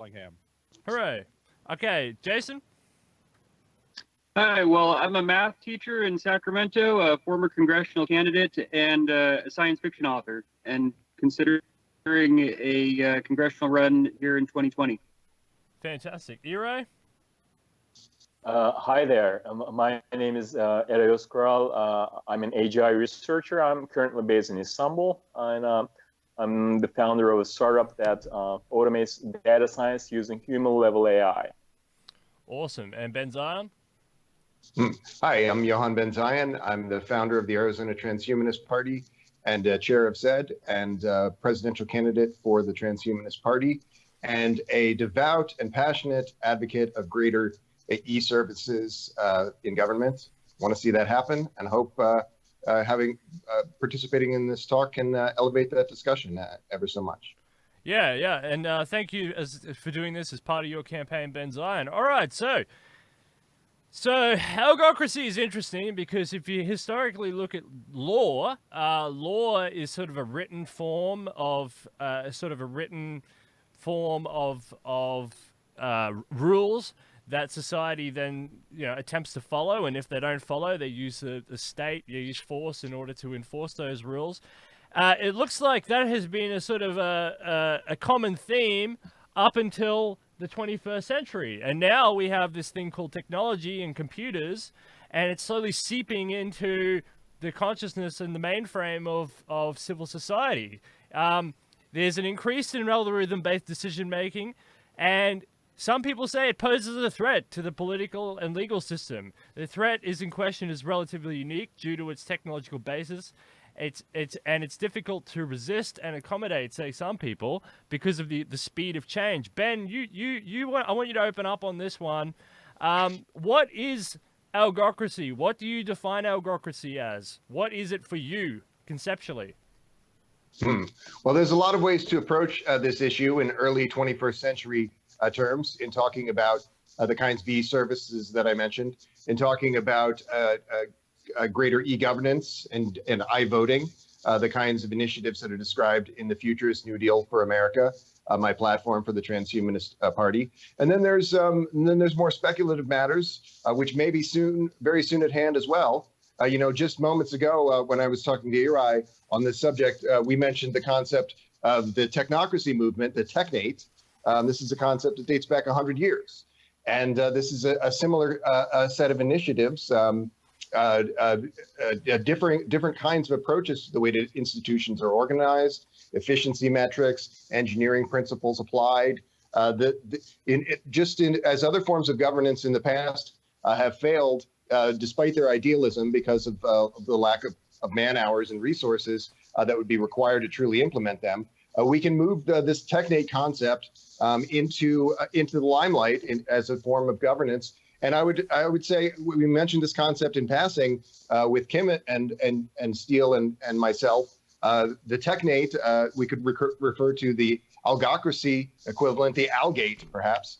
Bellingham. Hooray. Okay, Jason? Hi, well, I'm a math teacher in Sacramento, a former congressional candidate, and a science fiction author, and considering a congressional run here in 2020. Fantastic. Eray? Hi there. My name is Eray. I'm an AGI researcher. I'm currently based in Istanbul, and I'm the founder of a startup that automates data science using human-level AI. Awesome. And Ben Zion? Hi, I'm Johan Ben Zion. I'm the founder of the Arizona Transhumanist Party and chair of ZED and presidential candidate for the Transhumanist Party and a devout and passionate advocate of greater e-services in government. Want to see that happen and hope participating in this talk can elevate that discussion ever so much. Yeah. And thank you for doing this as part of your campaign, Ben Zion. All right, so Algocracy is interesting because if you historically look at law, law is sort of a written form of rules that society then attempts to follow, and if they don't follow, they use the state, they use force in order to enforce those rules. It looks like that has been a sort of a common theme up until the 21st century. And now we have this thing called technology and computers, and it's slowly seeping into the consciousness and the mainframe of civil society. There's an increase in algorithm-based decision-making, and some people say it poses a threat to the political and legal system. The threat is in question is relatively unique due to its technological basis. It's difficult to resist and accommodate, say, some people because of the speed of change. Ben, I want you to open up on this one. What is algocracy? What do you define algocracy as? What is it for you conceptually? Well, there's a lot of ways to approach this issue in early 21st century terms in talking about the kinds of e-services that I mentioned, in talking about greater e-governance and i-voting, the kinds of initiatives that are described in the Futurist New Deal for America, my platform for the Transhumanist Party. And then there's more speculative matters, which may be very soon at hand as well. Just moments ago, when I was talking to Eray on this subject, we mentioned the concept of the technocracy movement, the Technate. This is a concept that dates back 100 years. And this is a similar set of initiatives, different kinds of approaches to the way that institutions are organized, efficiency metrics, engineering principles applied. As other forms of governance in the past have failed, despite their idealism, because of the lack of man hours and resources that would be required to truly implement them. We can move this technate concept into the limelight as a form of governance. And I would say we mentioned this concept in passing with Kim and Steele and myself. The technate, we could refer to the algocracy equivalent, the Algate perhaps.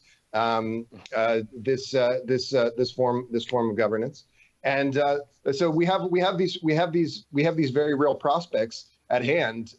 This form of governance, and so we have these very real prospects at hand,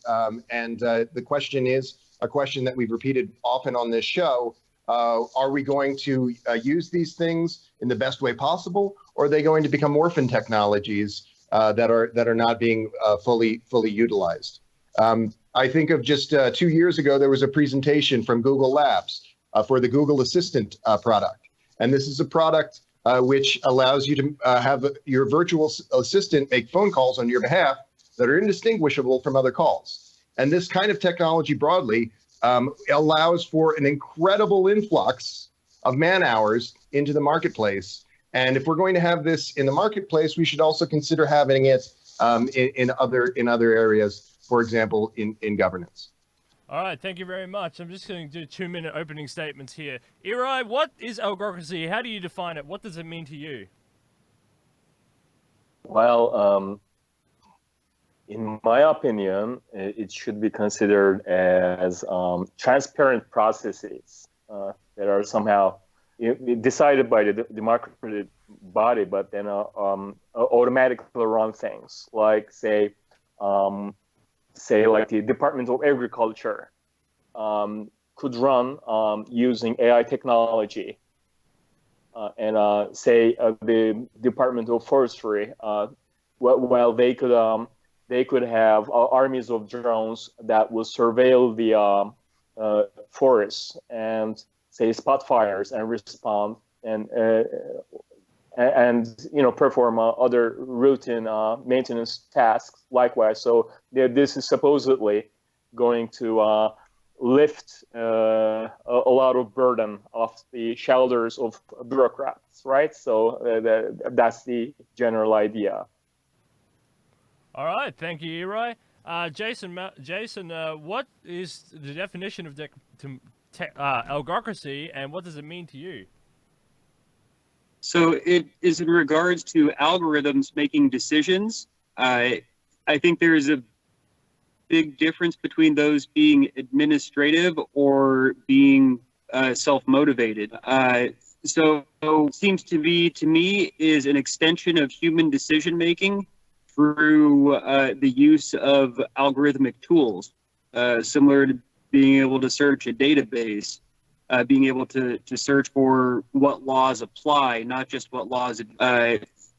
and the question is a question that we've repeated often on this show: are we going to use these things in the best way possible, or are they going to become orphan technologies that are not being fully utilized? I think of just 2 years ago, there was a presentation from Google Labs for the Google Assistant product. And this is a product which allows you to have your virtual assistant make phone calls on your behalf that are indistinguishable from other calls. And this kind of technology broadly allows for an incredible influx of man hours into the marketplace. And if we're going to have this in the marketplace, we should also consider having it in other areas, for example, in governance. All right, thank you very much. I'm just going to do 2-minute opening statements here. Eray, what is algocracy? How do you define it? What does it mean to you? Well, in my opinion, it should be considered as transparent processes that are somehow decided by the democratic body, but then automatically run things, like say like the Department of Agriculture could run using AI technology. And say the Department of Forestry, while they could have armies of drones that will surveil the forests and say spot fires and respond and perform other routine maintenance tasks likewise. So this is supposedly going to lift a lot of burden off the shoulders of bureaucrats, right? So that's the general idea. All right, thank you, Eray. Jason, what is the definition of algocracy, and what does it mean to you? So it is in regards to algorithms making decisions. I think there is a big difference between those being administrative or being self-motivated. So seems to be, to me, is an extension of human decision making through the use of algorithmic tools, similar to being able to search a database, being able to search for what laws apply, not just what laws.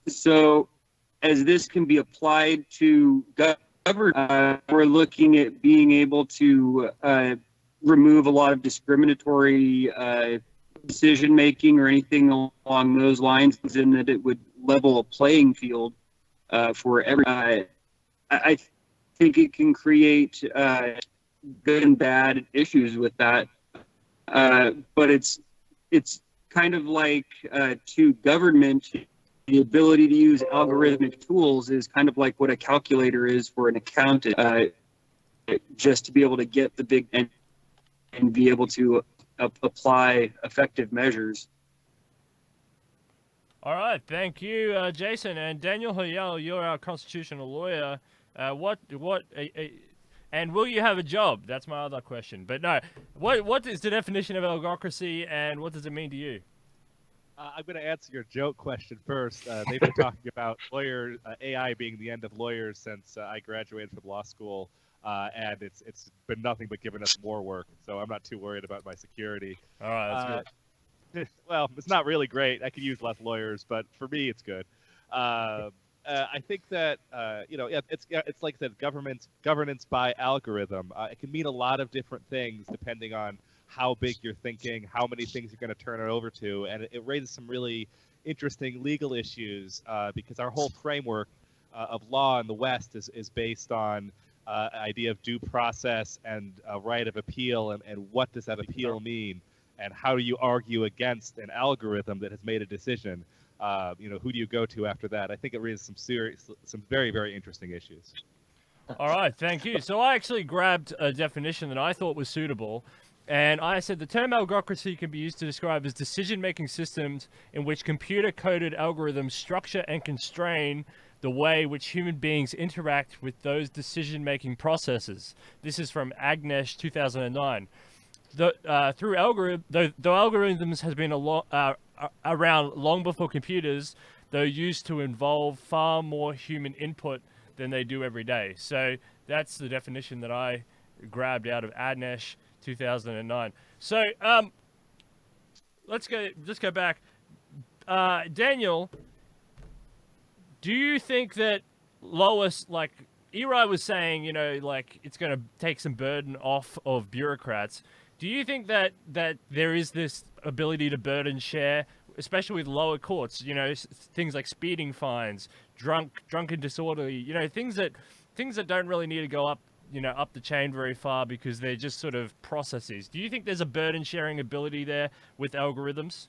So as this can be applied to government, we're looking at being able to remove a lot of discriminatory decision making or anything along those lines, and that it would level a playing field for everyone. I think it can create good and bad issues with that, but it's kind of like to government. The ability to use algorithmic tools is kind of like what a calculator is for an accountant, just to be able to get the big and be able to apply effective measures. All right, thank you, Jason. And Daniel Hoyel, you're our constitutional lawyer. And will you have a job? That's my other question. But no, what is the definition of algocracy, and what does it mean to you? I'm going to answer your joke question first. They've been talking about AI being the end of lawyers since I graduated from law school, and it's been nothing but giving us more work. So I'm not too worried about my security. All right, that's good. Well, it's not really great. I could use less lawyers, but for me, it's good. I think that it's like that governance by algorithm. It can mean a lot of different things depending on how big you're thinking, how many things you're going to turn it over to, and it raises some really interesting legal issues because our whole framework of law in the West is based on idea of due process and a right of appeal, and what does that appeal mean, and how do you argue against an algorithm that has made a decision? Who do you go to after that? I think it raises some very, very interesting issues. All right, thank you. So I actually grabbed a definition that I thought was suitable. And I said the term algocracy can be used to describe as decision-making systems in which computer-coded algorithms structure and constrain the way which human beings interact with those decision-making processes. This is from Agnesh 2009. Though algorithms has been around long before computers, though used to involve far more human input than they do every day. So that's the definition that I grabbed out of Agnesh 2009. So let's go back. Daniel, do you think that Lois, like Eray was saying, it's going to take some burden off of bureaucrats? Do you think that there is this ability to burden share, especially with lower courts? Things like speeding fines, drunken disorderly, things that don't really need to go up the chain very far because they're just sort of processes. Do you think there's a burden sharing ability there with algorithms?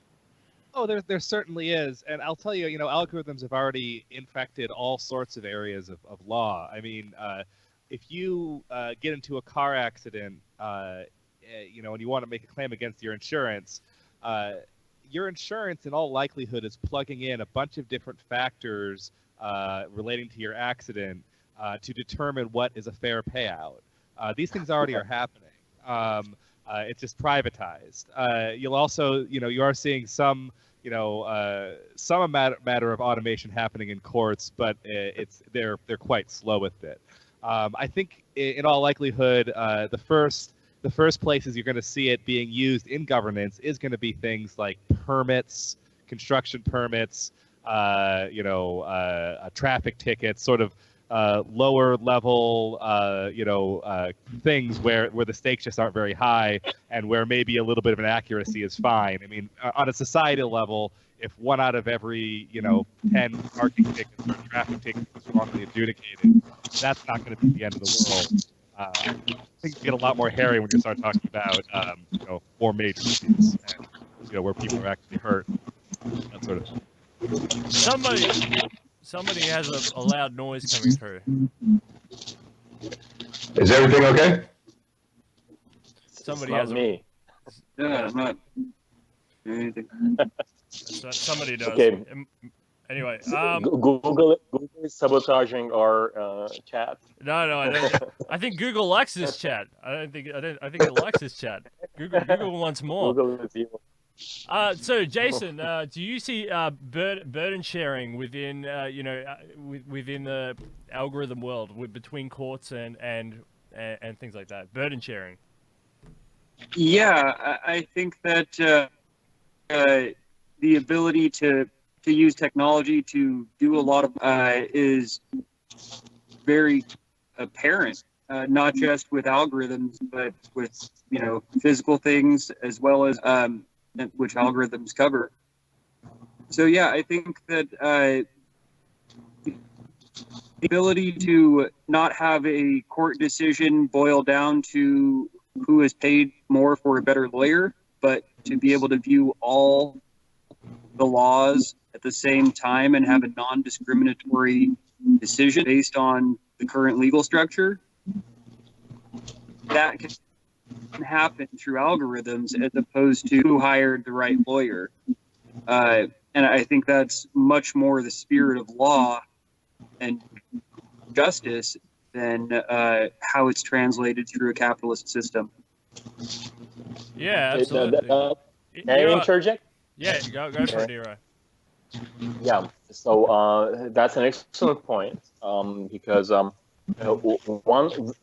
Oh, there certainly is. And I'll tell you, algorithms have already infected all sorts of areas of law. I mean, if you get into a car accident, and you want to make a claim against your insurance in all likelihood is plugging in a bunch of different factors relating to your accident to determine what is a fair payout. These things already are happening. It's just privatized. You'll also, you are seeing some matter of automation happening in courts, but they're quite slow with it. I think in all likelihood, the first the first places you're going to see it being used in governance is going to be things like permits, construction permits, traffic tickets, sort of lower level, things where the stakes just aren't very high and where maybe a little bit of inaccuracy is fine. I mean, on a societal level, if 1 out of every 10 parking tickets or traffic tickets is wrongly adjudicated, that's not going to be the end of the world. Things get a lot more hairy when you start talking about more major cities and where people are actually hurt. That sort of thing. Somebody has a loud noise coming through. Is everything okay? Somebody it's not has me. Yeah, I'm not anything. Somebody does. Okay. Anyway, Google is sabotaging our chat. No, I don't. I think Google likes this chat. I think it likes this chat. Google wants more. Google is evil. So Jason, do you see burden sharing within within the algorithm world between courts and things like that? Burden sharing. Yeah, I think that the ability to use technology to do a lot of is very apparent, not just with algorithms, but with physical things as well as which algorithms cover. So yeah, I think that the ability to not have a court decision boil down to who is paid more for a better lawyer, but to be able to view all the laws at the same time and have a non-discriminatory decision based on the current legal structure, that can happen through algorithms as opposed to who hired the right lawyer. And I think that's much more the spirit of law and justice than how it's translated through a capitalist system. Yeah, absolutely. Can I interject? Yeah, go for it, Eray. Yeah, so that's an excellent point because one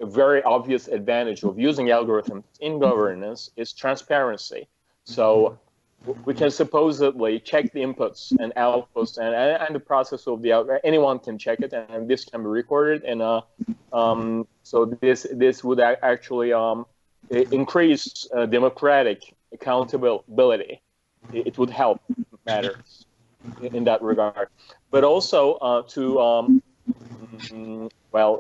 very obvious advantage of using algorithms in governance is transparency. So we can supposedly check the inputs and outputs and the process of anyone can check it, and this can be recorded. And so this would actually increase democratic accountability. It would help matters in that regard, but also to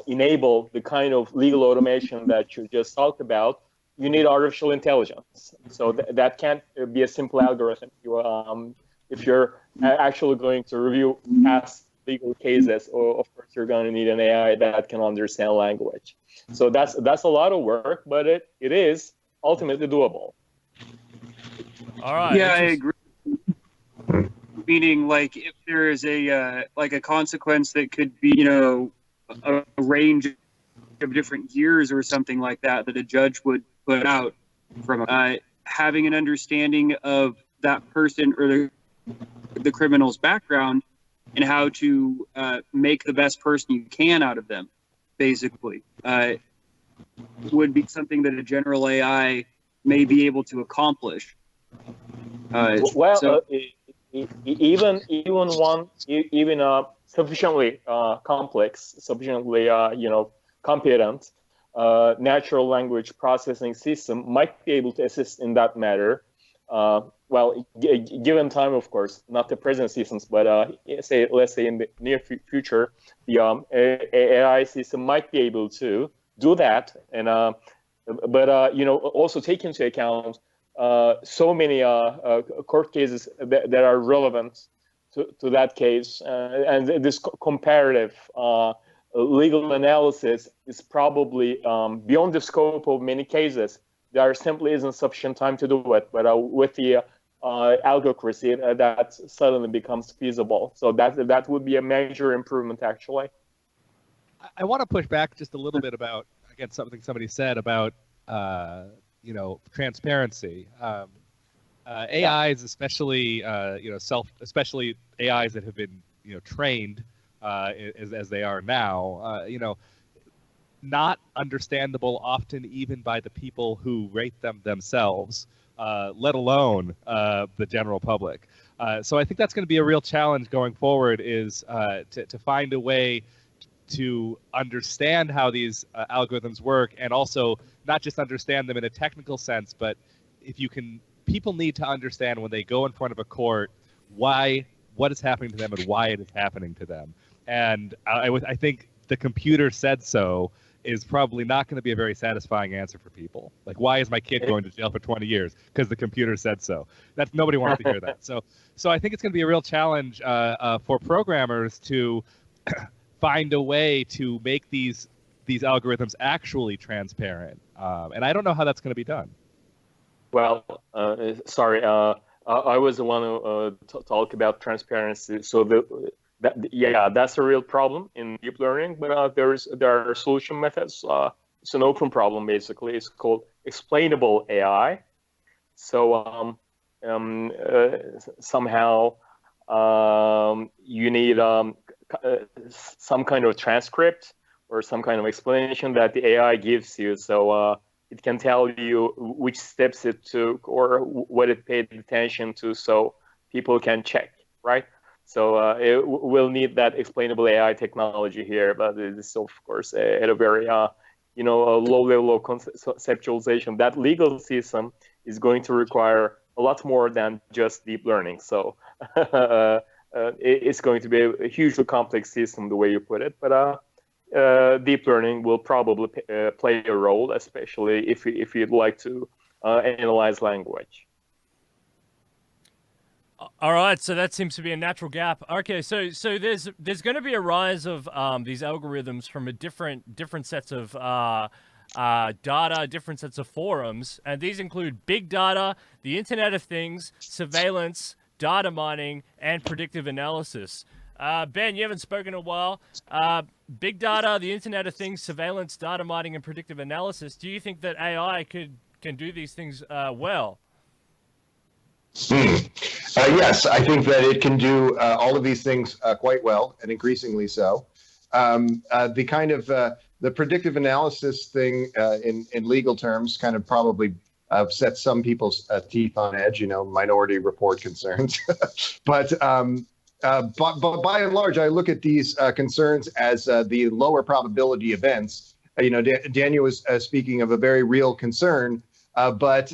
enable the kind of legal automation that you just talked about. You need artificial intelligence, so that can't be a simple algorithm. If you're actually going to review past legal cases, or of course you're going to need an AI that can understand language. So that's a lot of work, but it is ultimately doable. All right. Yeah, I agree. Meaning, like, if there is a consequence that could be, a range of different years or something like that a judge would put out from having an understanding of that person or the criminal's background and how to make the best person you can out of them, basically, would be something that a general AI may be able to accomplish. Even sufficiently complex, sufficiently competent natural language processing system might be able to assist in that matter. Given time, of course, not the present systems, but let's say in the near future, the AI system might be able to do that, and also take into account so many court cases that are relevant to that case, and this comparative legal analysis is probably beyond the scope of many cases. There simply isn't sufficient time to do it, but with the Algocracy, that suddenly becomes feasible. So that would be a major improvement, actually. I want to push back just a little bit about, again, something somebody said about transparency. AIs, especially especially AIs that have been trained as they are now, not understandable often even by the people who rate them themselves, let alone the general public. So I think that's going to be a real challenge going forward, is to find a way to understand how these algorithms work, and also not just understand them in a technical sense, but if you can, people need to understand when they go in front of a court what is happening to them and why it is happening to them. And I think the computer said so is probably not going to be a very satisfying answer for people. Like, why is my kid going to jail for 20 years? Because the computer said so. That's, nobody wants to hear that. So I think it's going to be a real challenge for programmers to find a way to make these algorithms actually transparent. And I don't know how that's going to be done. Well, sorry, I was the one who talk about transparency. So that's a real problem in deep learning, but there are solution methods. It's an open problem, basically. It's called Explainable AI. So somehow you need some kind of transcript or some kind of explanation that the AI gives you. So it can tell you which steps it took or what it paid attention to, so people can check, right? So it will need that explainable AI technology here, but it is, of course, at a very a low level of conceptualization. That legal system is going to require a lot more than just deep learning. So it's going to be a hugely complex system, the way you put it. But deep learning will probably play a role, especially if you'd like to analyze language. All right, so that seems to be a natural gap. Okay, so there's going to be a rise of these algorithms from a different sets of data, different sets of forums, and these include big data, the Internet of Things, surveillance, data mining, and predictive analysis. Ben, you haven't spoken in a while. Big data, the Internet of Things, surveillance, data mining, and predictive analysis. Do you think that AI can do these things well? Yes, I think that it can do all of these things quite well, and increasingly so. The kind of the predictive analysis thing in legal terms kind of probably sets some people's teeth on edge, Minority Report concerns. But by and large, I look at these concerns as the lower probability events. Daniel was speaking of a very real concern, but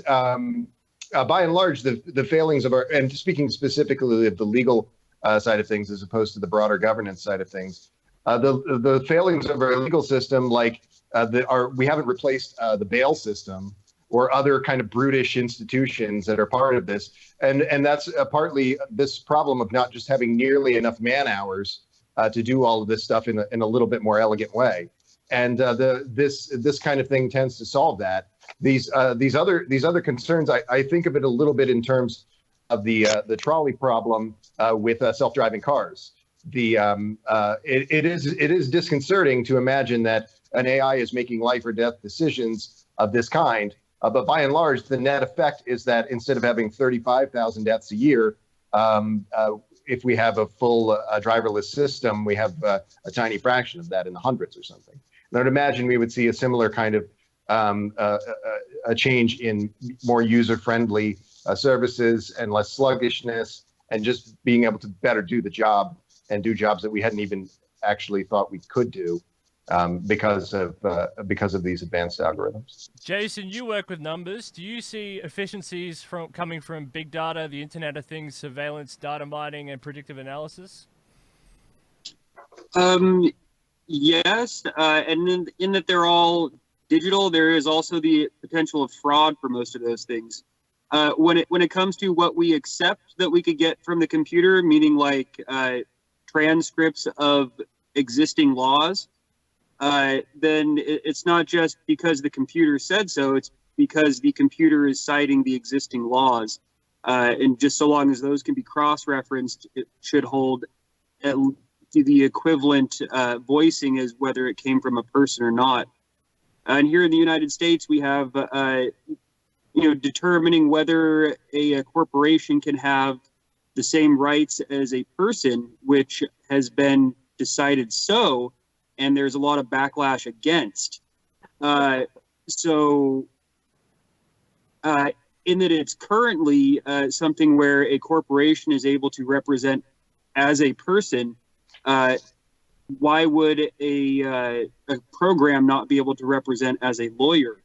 by and large, the failings of our, and speaking specifically of the legal side of things as opposed to the broader governance side of things, the failings of our legal system, like we haven't replaced the bail system or other kind of brutish institutions that are part of this, and that's partly this problem of not just having nearly enough man hours to do all of this stuff in a little bit more elegant way, and this kind of thing tends to solve that. These other concerns, I think of it a little bit in terms of the trolley problem with self-driving cars. It is disconcerting to imagine that an AI is making life or death decisions of this kind. But by and large, the net effect is that instead of having 35,000 deaths a year, if we have a full driverless system, we have a tiny fraction of that in the hundreds or something. And I'd imagine we would see a similar kind of a change in more user-friendly services and less sluggishness, and just being able to better do the job and do jobs that we hadn't even actually thought we could do because of these advanced algorithms. Jason, you work with numbers. Do you see efficiencies coming from big data, the Internet of Things, surveillance, data mining, and predictive analysis? Yes, and in that they're all digital, there is also the potential of fraud for most of those things. When it comes to what we accept that we could get from the computer, meaning like transcripts of existing laws, then it's not just because the computer said so, it's because the computer is citing the existing laws. And just so long as those can be cross-referenced, it should hold the equivalent voicing as whether it came from a person or not. And here in the United States, we have, determining whether a corporation can have the same rights as a person, which has been decided so, and there's a lot of backlash against. In that it's currently something where a corporation is able to represent as a person, why would a program not be able to represent as a lawyer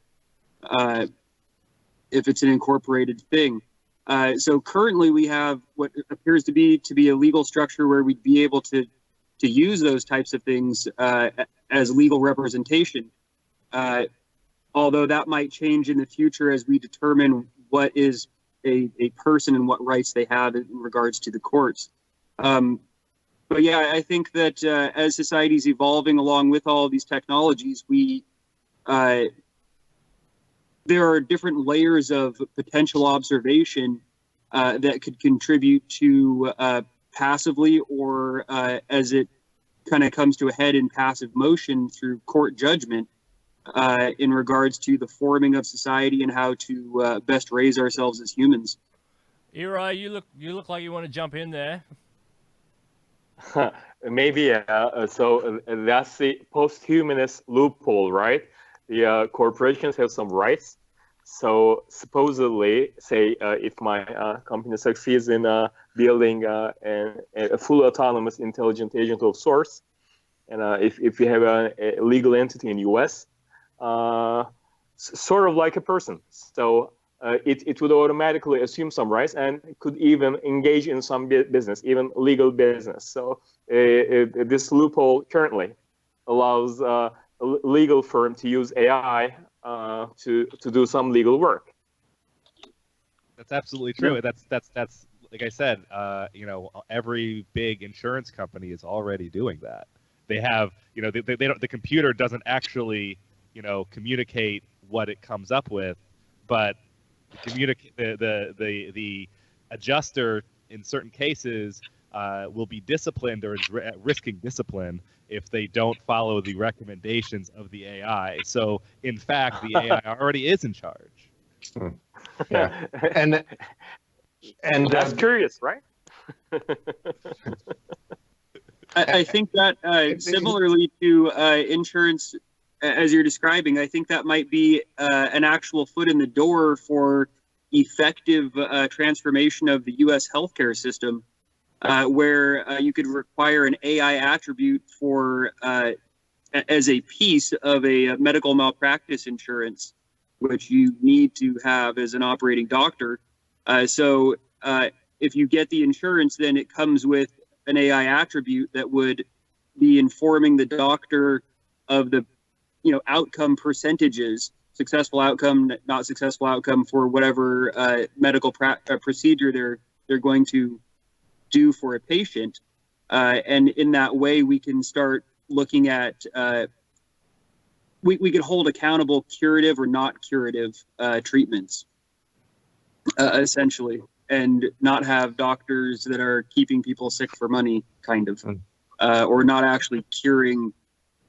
if it's an incorporated thing? So currently we have what appears to be a legal structure where we'd be able to use those types of things as legal representation. Although that might change in the future as we determine what is a person and what rights they have in regards to the courts. But yeah, I think that as society's evolving along with all of these technologies, there are different layers of potential observation that could contribute to passively or as it kind of comes to a head in passive motion through court judgment in regards to the forming of society and how to best raise ourselves as humans. Eray, you look like you want to jump in there. Maybe. So that's the post-humanist loophole, right? The corporations have some rights. So supposedly, say if my company succeeds in building a fully autonomous intelligent agent of sorts, and if you have a legal entity in US, sort of like a person, so it would automatically assume some rights and could even engage in some business, even legal business. So this loophole currently allows a legal firm to use AI to do some legal work. That's absolutely true. Yeah. That's like I said, every big insurance company is already doing that. They have, they don't. The computer doesn't actually, communicate what it comes up with, but the adjuster in certain cases will be disciplined or is risking discipline if they don't follow the recommendations of the AI. So in fact, the AI already is in charge. Yeah, and that's curious, right? I think that similarly to insurance, as you're describing, I think that might be an actual foot in the door for effective transformation of the U.S. healthcare system, where you could require an AI attribute for as a piece of a medical malpractice insurance, which you need to have as an operating doctor. So if you get the insurance, then it comes with an AI attribute that would be informing the doctor of the outcome percentages, successful outcome, not successful outcome for whatever medical procedure they're going to do for a patient. And in that way, we can start looking at, we could hold accountable curative or not curative treatments, essentially, and not have doctors that are keeping people sick for money, kind of, or not actually curing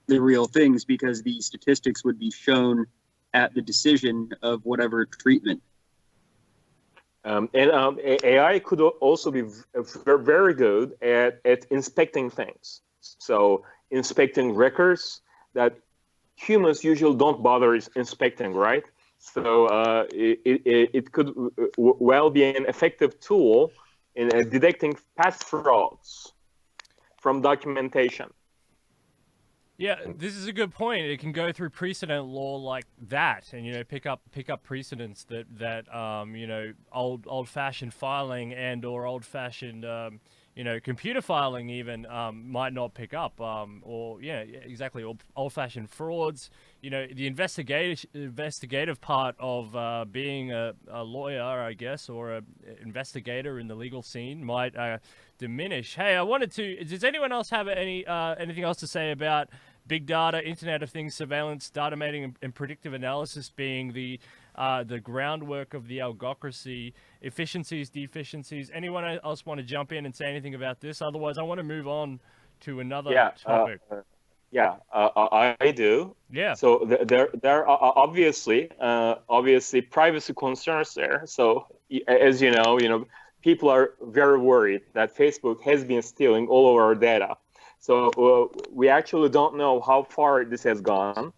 the real things, because the statistics would be shown at the decision of whatever treatment. AI could also be very good at inspecting things. So inspecting records that humans usually don't bother inspecting, right? So it could well be an effective tool in detecting past frauds from documentation. Yeah, this is a good point. It can go through precedent law like that, and pick up precedents that old-fashioned filing and or old-fashioned computer filing even might not pick up, or exactly, old-fashioned frauds. The investigative part of being a lawyer, I guess, or an investigator in the legal scene might diminish. Hey, I wanted to. Does anyone else have anything else to say about big data, Internet of Things, surveillance, data mating, and predictive analysis being the groundwork of the Algocracy, efficiencies, deficiencies? Anyone else want to jump in and say anything about this? Otherwise, I want to move on to another topic. I do. Yeah. So there are obviously privacy concerns there. So as you know, people are very worried that Facebook has been stealing all of our data. So we actually don't know how far this has gone.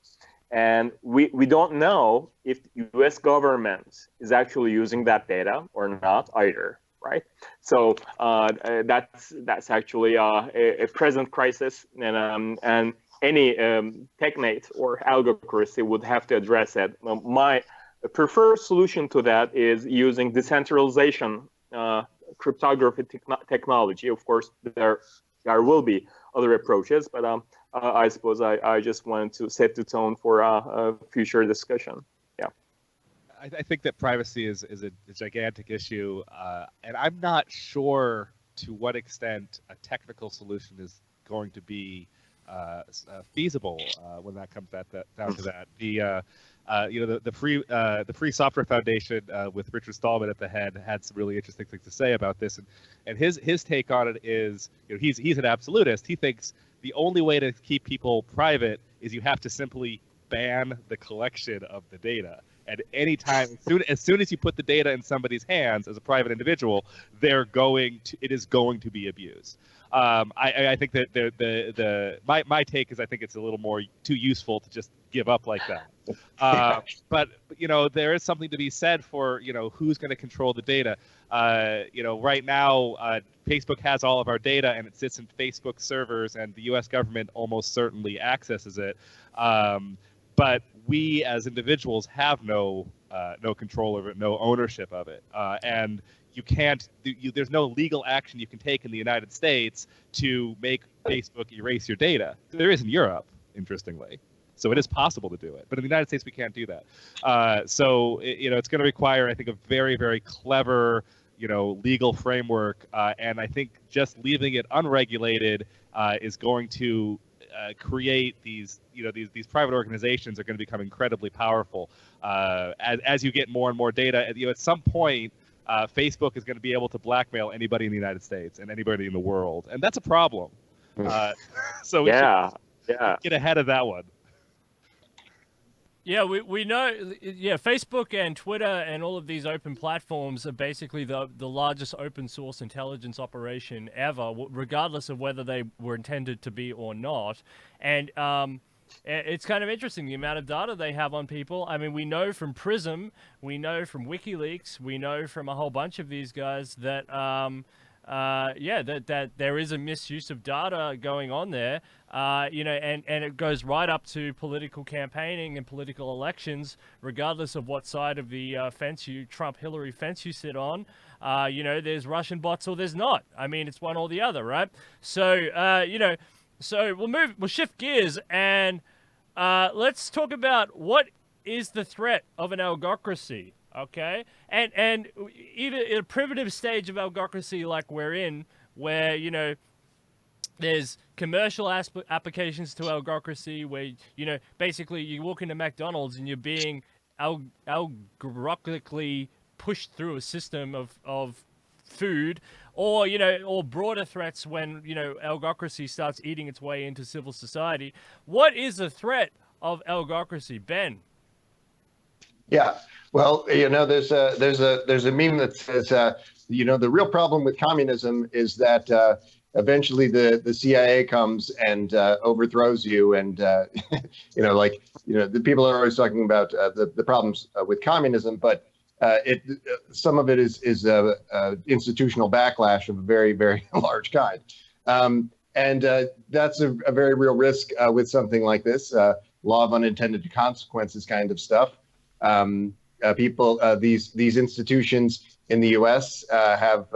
And we don't know if the US government is actually using that data or not either, right? So that's actually a present crisis, and any technate or algocracy would have to address it. My preferred solution to that is using decentralization cryptography technology. Of course, there will be other approaches, but I suppose I just wanted to set the tone for a future discussion. Yeah. I think that privacy is a gigantic issue, and I'm not sure to what extent a technical solution is going to be feasible when that comes down to that. The Free Software Foundation with Richard Stallman at the head had some really interesting things to say about this, and his take on it is, he's an absolutist. He thinks the only way to keep people private is you have to simply ban the collection of the data. And anytime, as soon as you put the data in somebody's hands as a private individual, it is going to be abused. I think that my take is, I think it's a little more too useful to just give up like that. But there is something to be said for who's going to control the data. Right now, Facebook has all of our data, and it sits in Facebook servers, and the U.S. government almost certainly accesses it. But we as individuals have no control over it, no ownership of it, and you can't. There's no legal action you can take in the United States to make Facebook erase your data. There is in Europe, interestingly, so it is possible to do it. But in the United States, we can't do that. So it's going to require, I think, a very, very clever legal framework, and I think just leaving it unregulated is going to create these private organizations are going to become incredibly powerful as you get more and more data. At some point, Facebook is going to be able to blackmail anybody in the United States and anybody in the world, and that's a problem. So we should get ahead of that one. Yeah, we know. Yeah, Facebook and Twitter and all of these open platforms are basically the largest open source intelligence operation ever, regardless of whether they were intended to be or not. And it's kind of interesting the amount of data they have on people. I mean, we know from Prism, we know from WikiLeaks, we know from a whole bunch of these guys that that there is a misuse of data going on there, and it goes right up to political campaigning and political elections, regardless of what side of the Trump-Hillary fence you sit on. There's Russian bots or there's not. I mean, it's one or the other, right? So, so we'll shift gears and let's talk about what is the threat of an algocracy. Okay, and even in a primitive stage of algocracy like we're in, where there's commercial applications to algocracy, where basically you walk into McDonald's and you're being algorithmically pushed through a system of food, or or broader threats when algocracy starts eating its way into civil society. What is the threat of algocracy, Ben? Yeah, well, there's a meme that says, the real problem with communism is that eventually the CIA comes and overthrows you, and the people are always talking about the problems with communism, but some of it is institutional backlash of a very, very large kind, and that's a very real risk with something like this, law of unintended consequences kind of stuff. These institutions in the U.S. have,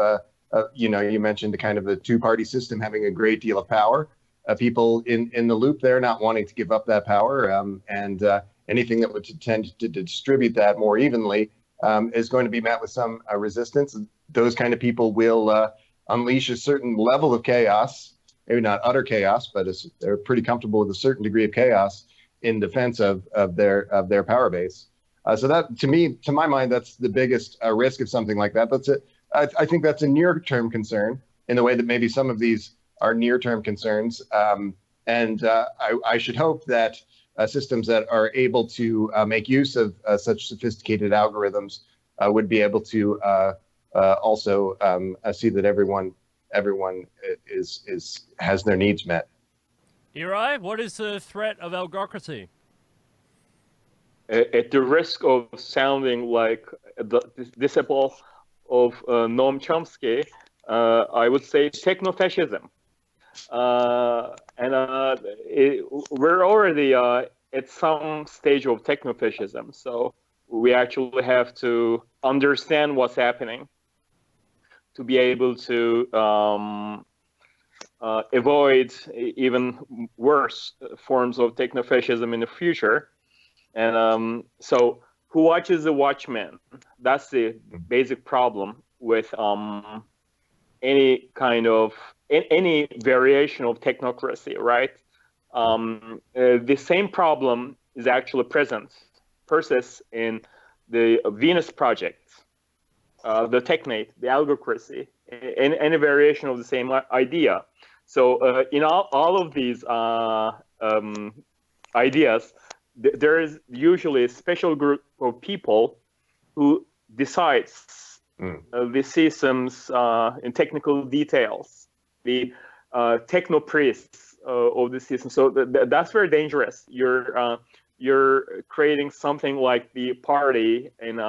you mentioned the kind of the two-party system having a great deal of power. People in the loop there not wanting to give up that power, and anything that would tend to distribute that more evenly is going to be met with some resistance. Those kind of people will unleash a certain level of chaos, maybe not utter chaos, but they're pretty comfortable with a certain degree of chaos in defense of their power base. So that, to my mind, that's the biggest risk of something like that. I think that's a near-term concern in the way that maybe some of these are near-term concerns. And I should hope that systems that are able to make use of such sophisticated algorithms would be able to also see that everyone has their needs met. Eray, what is the threat of algocracy? At the risk of sounding like the disciple of Noam Chomsky, I would say techno-fascism. We're already at some stage of techno-fascism, so we actually have to understand what's happening to be able to avoid even worse forms of techno-fascism in the future. And so who watches the Watchmen? That's the basic problem with any kind of any variation of technocracy, right? The same problem is actually persists in the Venus project, the Technate, the Algocracy, any variation of the same idea. So in all of these ideas, there is usually a special group of people who decides the systems in technical details, the techno priests of the system. So that's very dangerous. You're creating something like the party in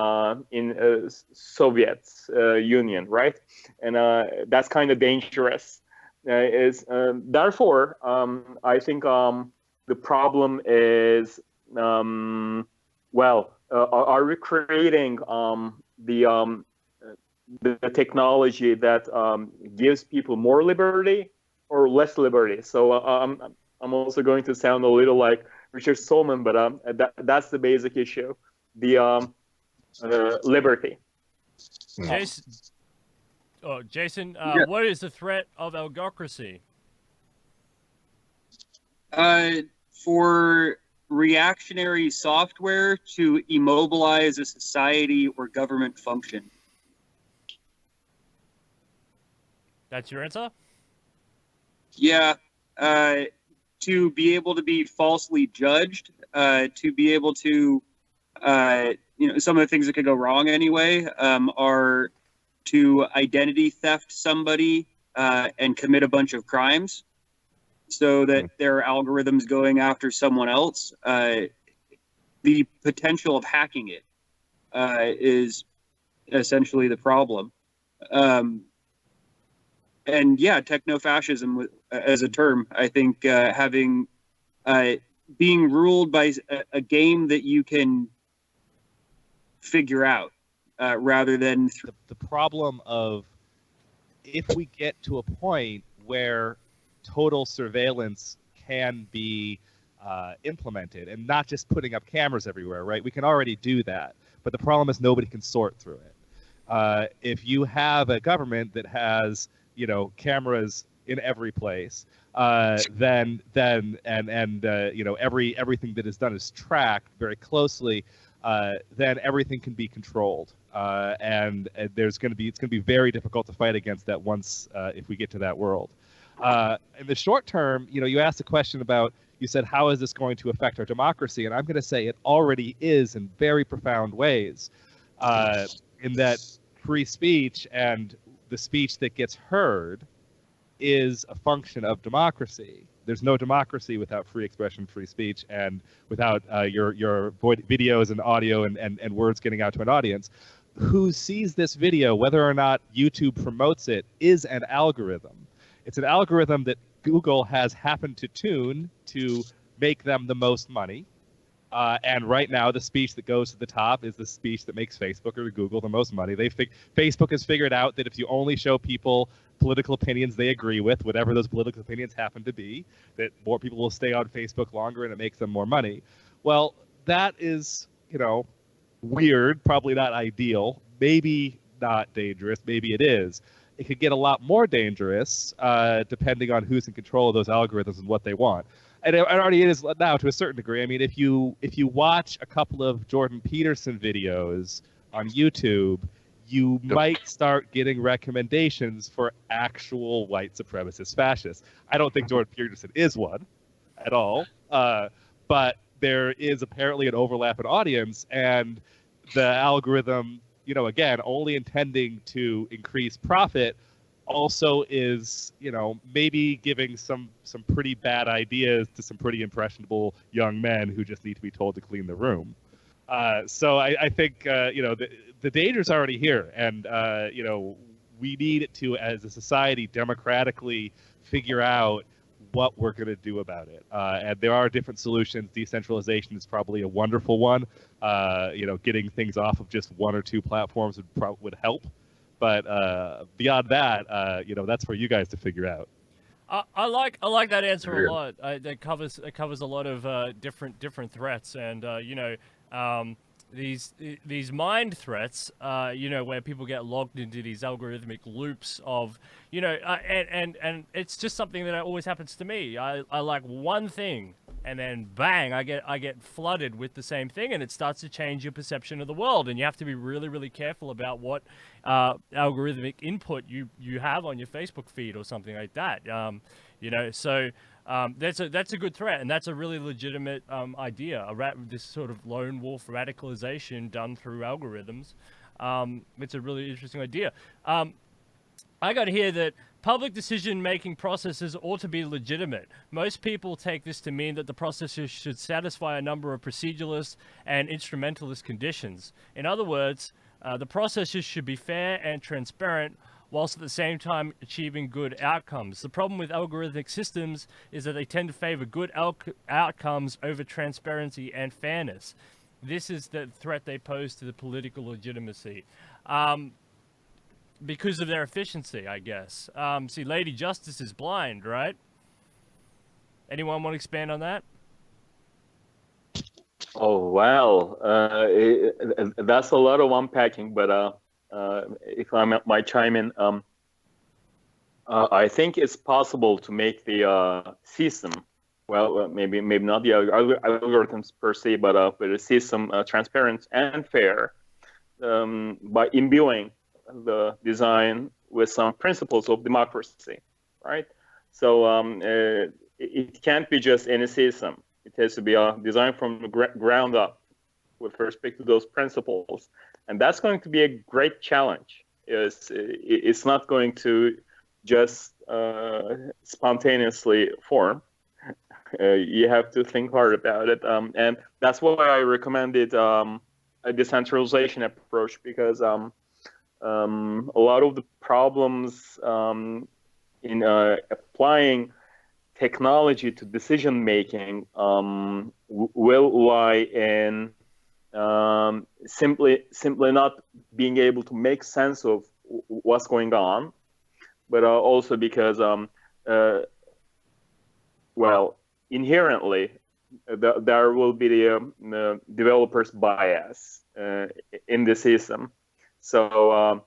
Soviet Union, right? And that's kind of dangerous. Therefore, I think the problem is, are we creating the technology that gives people more liberty or less liberty? So I'm also going to sound a little like Richard Stallman, but that's the basic issue: the liberty. Jason, Yeah. what is the threat of algocracy? For reactionary software to immobilize a society or government function. That's your answer? Yeah. To be able to be falsely judged, to be able to, some of the things that could go wrong anyway, are to identity theft somebody and commit a bunch of crimes, so that there are algorithms going after someone else. The potential of hacking it is essentially the problem. And yeah, techno-fascism as a term, I think having being ruled by a game that you can figure out rather than the problem of, if we get to a point where total surveillance can be implemented, and not just putting up cameras everywhere, right? We can already do that, but the problem is nobody can sort through it. If you have a government that has, cameras in every place, then everything that is done is tracked very closely, then everything can be controlled, and it's going to be very difficult to fight against that once if we get to that world. In the short term, you asked a question about, you said, how is this going to affect our democracy? And I'm going to say it already is in very profound ways, in that free speech and the speech that gets heard is a function of democracy. There's no democracy without free expression, free speech, and without your videos and audio and words getting out to an audience. Who sees this video, whether or not YouTube promotes it, is an algorithm. It's an algorithm that Google has happened to tune to make them the most money. And right now, the speech that goes to the top is the speech that makes Facebook or Google the most money. Facebook has figured out that if you only show people political opinions they agree with, whatever those political opinions happen to be, that more people will stay on Facebook longer and it makes them more money. Well, that is, weird, probably not ideal, maybe not dangerous, maybe it is. It could get a lot more dangerous depending on who's in control of those algorithms and what they want. And it already is now to a certain degree. I mean, if you watch a couple of Jordan Peterson videos on YouTube, you might start getting recommendations for actual white supremacist fascists. I don't think Jordan Peterson is one at all, but there is apparently an overlap in audience, and the algorithm, again, only intending to increase profit, also is, maybe giving some pretty bad ideas to some pretty impressionable young men who just need to be told to clean the room. So I think the danger's already here, and we need to, as a society, democratically figure out what we're going to do about it. And there are different solutions. Decentralization is probably a wonderful one. Getting things off of just one or two platforms would help. But beyond that, that's for you guys to figure out. I like that answer a lot. It covers a lot of different threats, and these mind threats, where people get logged into these algorithmic loops of, and it's just something that always happens to me. I like one thing, and then bang, I get flooded with the same thing, and it starts to change your perception of the world. And you have to be really, really careful about what algorithmic input you have on your Facebook feed or something like that. So. That's a good threat, and that's a really legitimate idea. This sort of lone wolf radicalization done through algorithms. It's a really interesting idea. I got here that public decision-making processes ought to be legitimate. Most people take this to mean that the processes should satisfy a number of proceduralist and instrumentalist conditions. In other words, the processes should be fair and transparent, whilst at the same time achieving good outcomes. The problem with algorithmic systems is that they tend to favor good outcomes over transparency and fairness. This is the threat they pose to the political legitimacy. Because of their efficiency, I guess. See, Lady Justice is blind, right? Anyone want to expand on that? Oh, well, that's a lot of unpacking, but if I might chime in, I think it's possible to make the system, well, maybe not the algorithms per se, but the system transparent and fair by imbuing the design with some principles of democracy, right? So it can't be just any system. It has to be designed from the ground up with respect to those principles. And that's going to be a great challenge. It's not going to just spontaneously form. You have to think hard about it. And that's why I recommended a decentralization approach, because a lot of the problems in applying technology to decision making will lie in simply not being able to make sense of what's going on, but also because inherently there will be the developer's bias in the system. So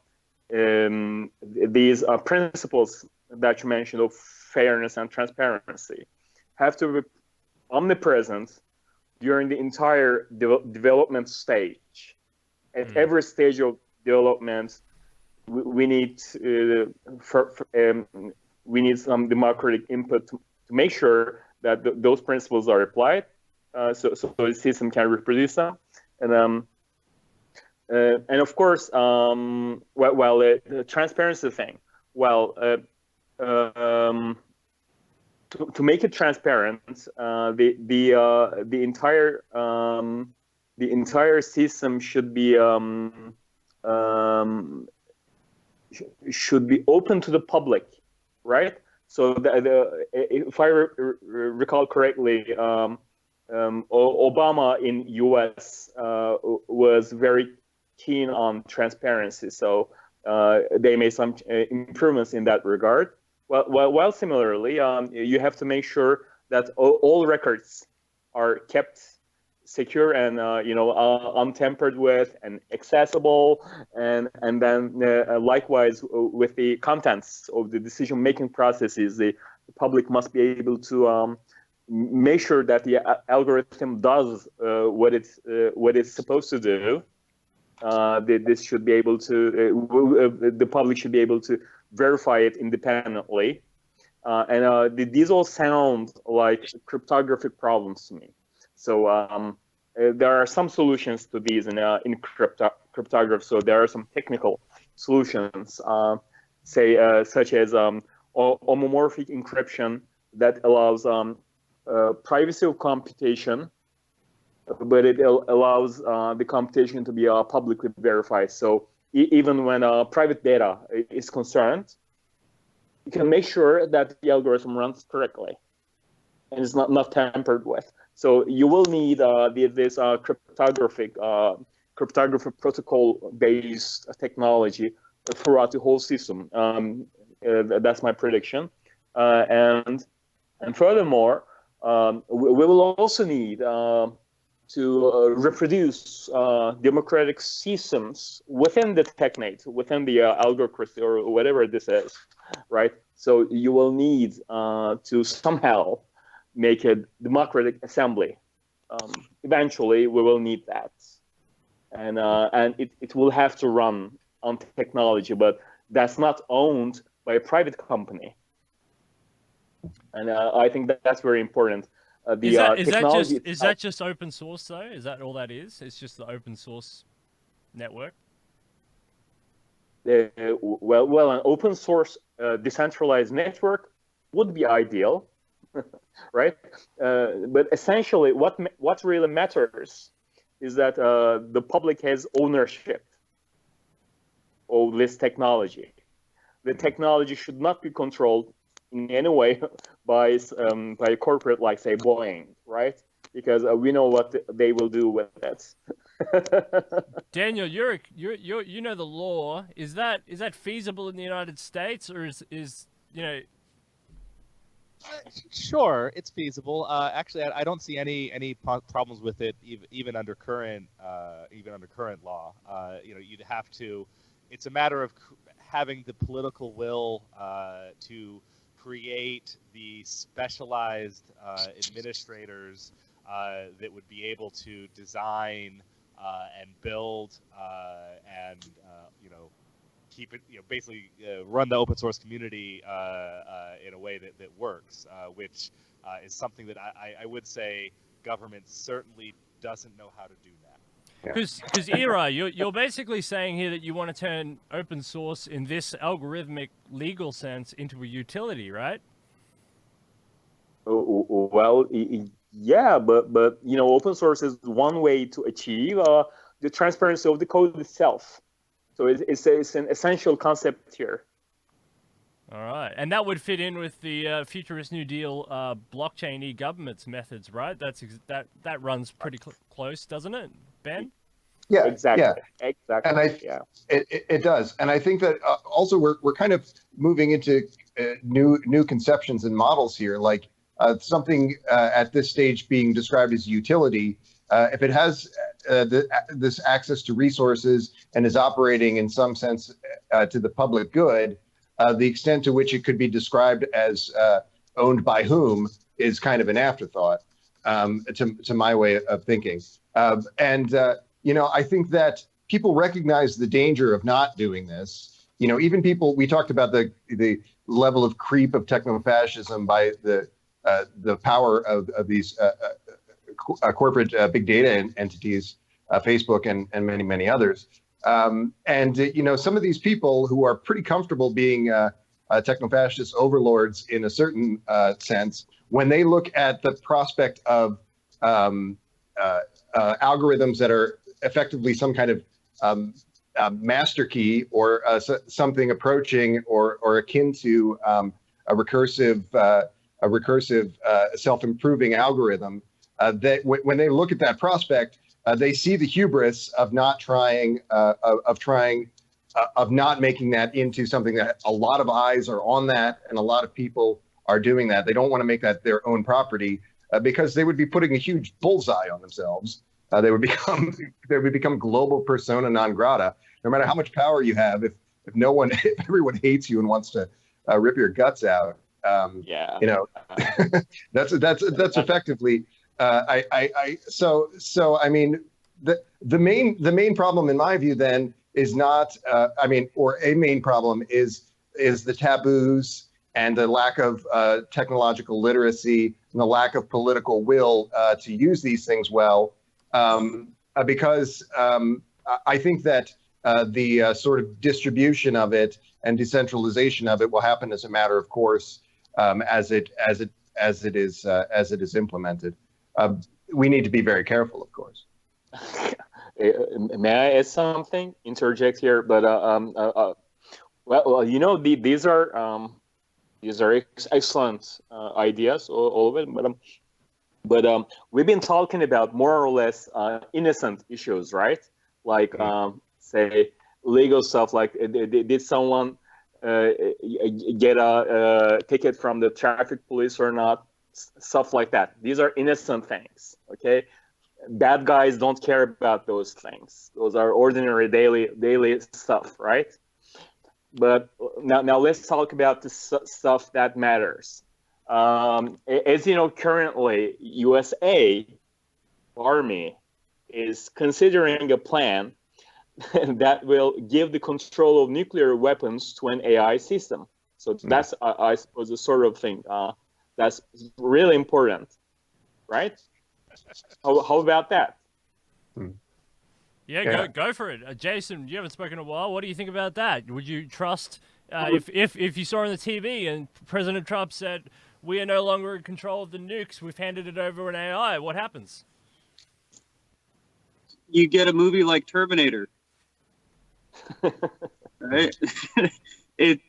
these principles that you mentioned of fairness and transparency have to be omnipresent during the entire development stage. At every stage of development, we need some democratic input to make sure that those principles are applied, so the system can reproduce them. And of course, the transparency thing. To make it transparent, the entire system should be open to the public, right? So if I recall correctly, Obama in U.S. Was very keen on transparency, so they made some improvements in that regard. Well, similarly, you have to make sure that all records are kept secure and untampered with and accessible, and then likewise with the contents of the decision-making processes, the public must be able to make sure that the algorithm does what it's supposed to do. This should be able to the public should be able to verify it independently, and these all sound like cryptographic problems to me. So there are some solutions to these in cryptography. So there are some technical solutions, say such as homomorphic encryption that allows privacy of computation, but it allows the computation to be publicly verified. So even when private data is concerned, you can make sure that the algorithm runs correctly and is not tampered with. So you will need this cryptographic protocol-based technology throughout the whole system. That's my prediction. And furthermore, we will also need to reproduce democratic systems within the technate, within the Algocracy or whatever this is, right? So you will need to somehow make a democratic assembly. Eventually, we will need that. And it will have to run on technology, but that's not owned by a private company. And I think that's very important. Is that just open source though? Is that all that is? It's just the open source network? Well, an open source decentralized network would be ideal, right? But essentially, what really matters is that the public has ownership of this technology. The technology should not be controlled in any way by a corporate like, say, Boeing, right? Because we know what they will do with that. Daniel, you know the law. Is that feasible in the United States, or is you know? Sure, it's feasible. Actually, I don't see any problems with it, even under current law. You'd have to. It's a matter of having the political will to create the specialized administrators that would be able to design and build and keep it, basically run the open source community in a way that works, which is something that I would say government certainly doesn't know how to do now. Because Eray, you're basically saying here that you want to turn open source in this algorithmic legal sense into a utility, right? Well, yeah, but open source is one way to achieve the transparency of the code itself. So it's an essential concept here. All right, and that would fit in with the futurist New Deal blockchain e-government's methods, right? That runs pretty close, doesn't it, Ben? Yeah, exactly. Yeah. Exactly. And it does, and I think that also we're kind of moving into new conceptions and models here, like something at this stage being described as utility. If it has this access to resources and is operating in some sense to the public good, the extent to which it could be described as owned by whom is kind of an afterthought to my way of thinking. I think that people recognize the danger of not doing this. Even people, we talked about the level of creep of techno-fascism by the power of these corporate big data entities, Facebook and many, many others. Some of these people who are pretty comfortable being techno-fascist overlords in a certain sense, when they look at the prospect of algorithms that are effectively some kind of master key or something approaching or akin to a recursive self-improving algorithm, that when they look at that prospect, they see the hubris of not making that into something that a lot of eyes are on that and a lot of people are doing that. They don't want to make that their own property because they would be putting a huge bullseye on themselves. They would become global persona non grata. No matter how much power you have, if everyone hates you and wants to rip your guts out, that's effectively. So I mean, the main problem in my view then is not or a main problem is the taboos and the lack of technological literacy and the lack of political will to use these things well. Because I think that the sort of distribution of it and decentralization of it will happen as a matter of course as it is implemented. We need to be very careful, of course. May I add something? Interject here, but well, you know, these are excellent ideas, all of it, but we've been talking about more or less innocent issues, right? Like say legal stuff, like did someone get a ticket from the traffic police or not? Stuff like that. These are innocent things, okay? Bad guys don't care about those things. Those are ordinary daily stuff, right? But now let's talk about the stuff that matters. As you know, currently USA Army is considering a plan that will give the control of nuclear weapons to an AI system. So that's, I suppose, the sort of thing that's really important, right? How about that? Yeah, go for it. Jason, you haven't spoken in a while. What do you think about that? Would you trust, if you saw on the TV and President Trump said, we are no longer in control of the nukes, we've handed it over to an AI, what happens? You get a movie like Terminator. Right? It's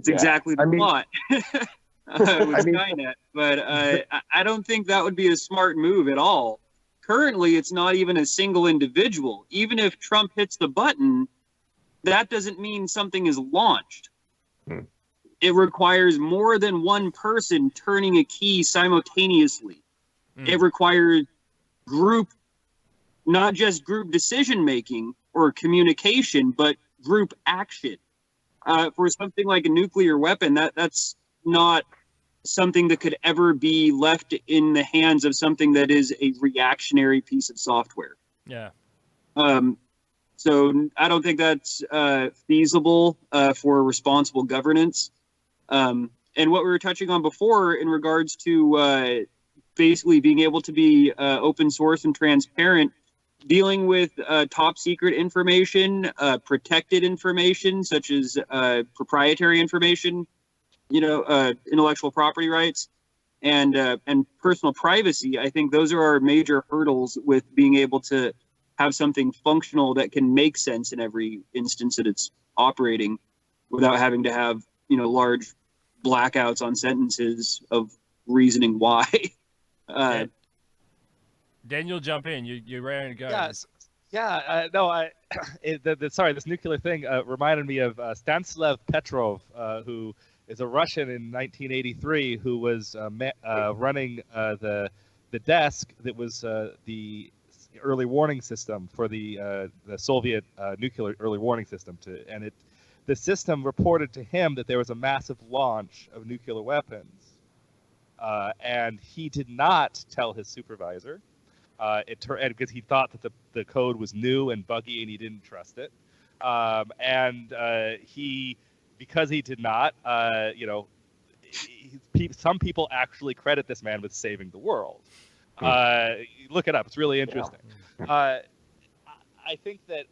exactly the plot. With Skynet, but I don't think that would be a smart move at all. Currently, it's not even a single individual. Even if Trump hits the button, that doesn't mean something is launched. It requires more than one person turning a key simultaneously. It requires group, not just group decision-making or communication, but group action. For something like a nuclear weapon, that's not something that could ever be left in the hands of something that is a reactionary piece of software. Yeah. So I don't think that's feasible for responsible governance. And what we were touching on before in regards to basically being able to be open source and transparent, dealing with top secret information, protected information, such as proprietary information, intellectual property rights, and personal privacy. I think those are our major hurdles with being able to have something functional that can make sense in every instance that it's operating, without having to have large blackouts on sentences of reasoning why. Daniel, jump in. You're ready to go. Yes. Yeah. No. This nuclear thing reminded me of Stanislav Petrov, who is a Russian in 1983 who was running the desk that was the early warning system for the Soviet nuclear early warning system. The system reported to him that there was a massive launch of nuclear weapons, and he did not tell his supervisor. Because he thought that the code was new and buggy and he didn't trust it, because he did not, some people actually credit this man with saving the world. Look it up; it's really interesting. I think that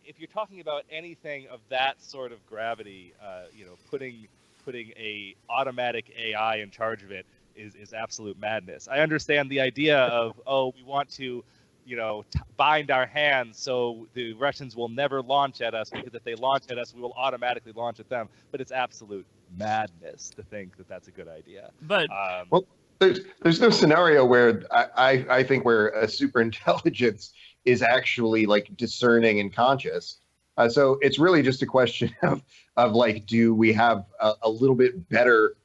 if you're talking about anything of that sort of gravity, putting a automatic AI in charge of it is absolute madness. I understand the idea of, we want to, bind our hands so the Russians will never launch at us, because if they launch at us, we will automatically launch at them. But it's absolute madness to think that that's a good idea. But well, there's no scenario where I think where a super intelligence is actually like discerning and conscious. So it's really just a question of like, do we have a little bit better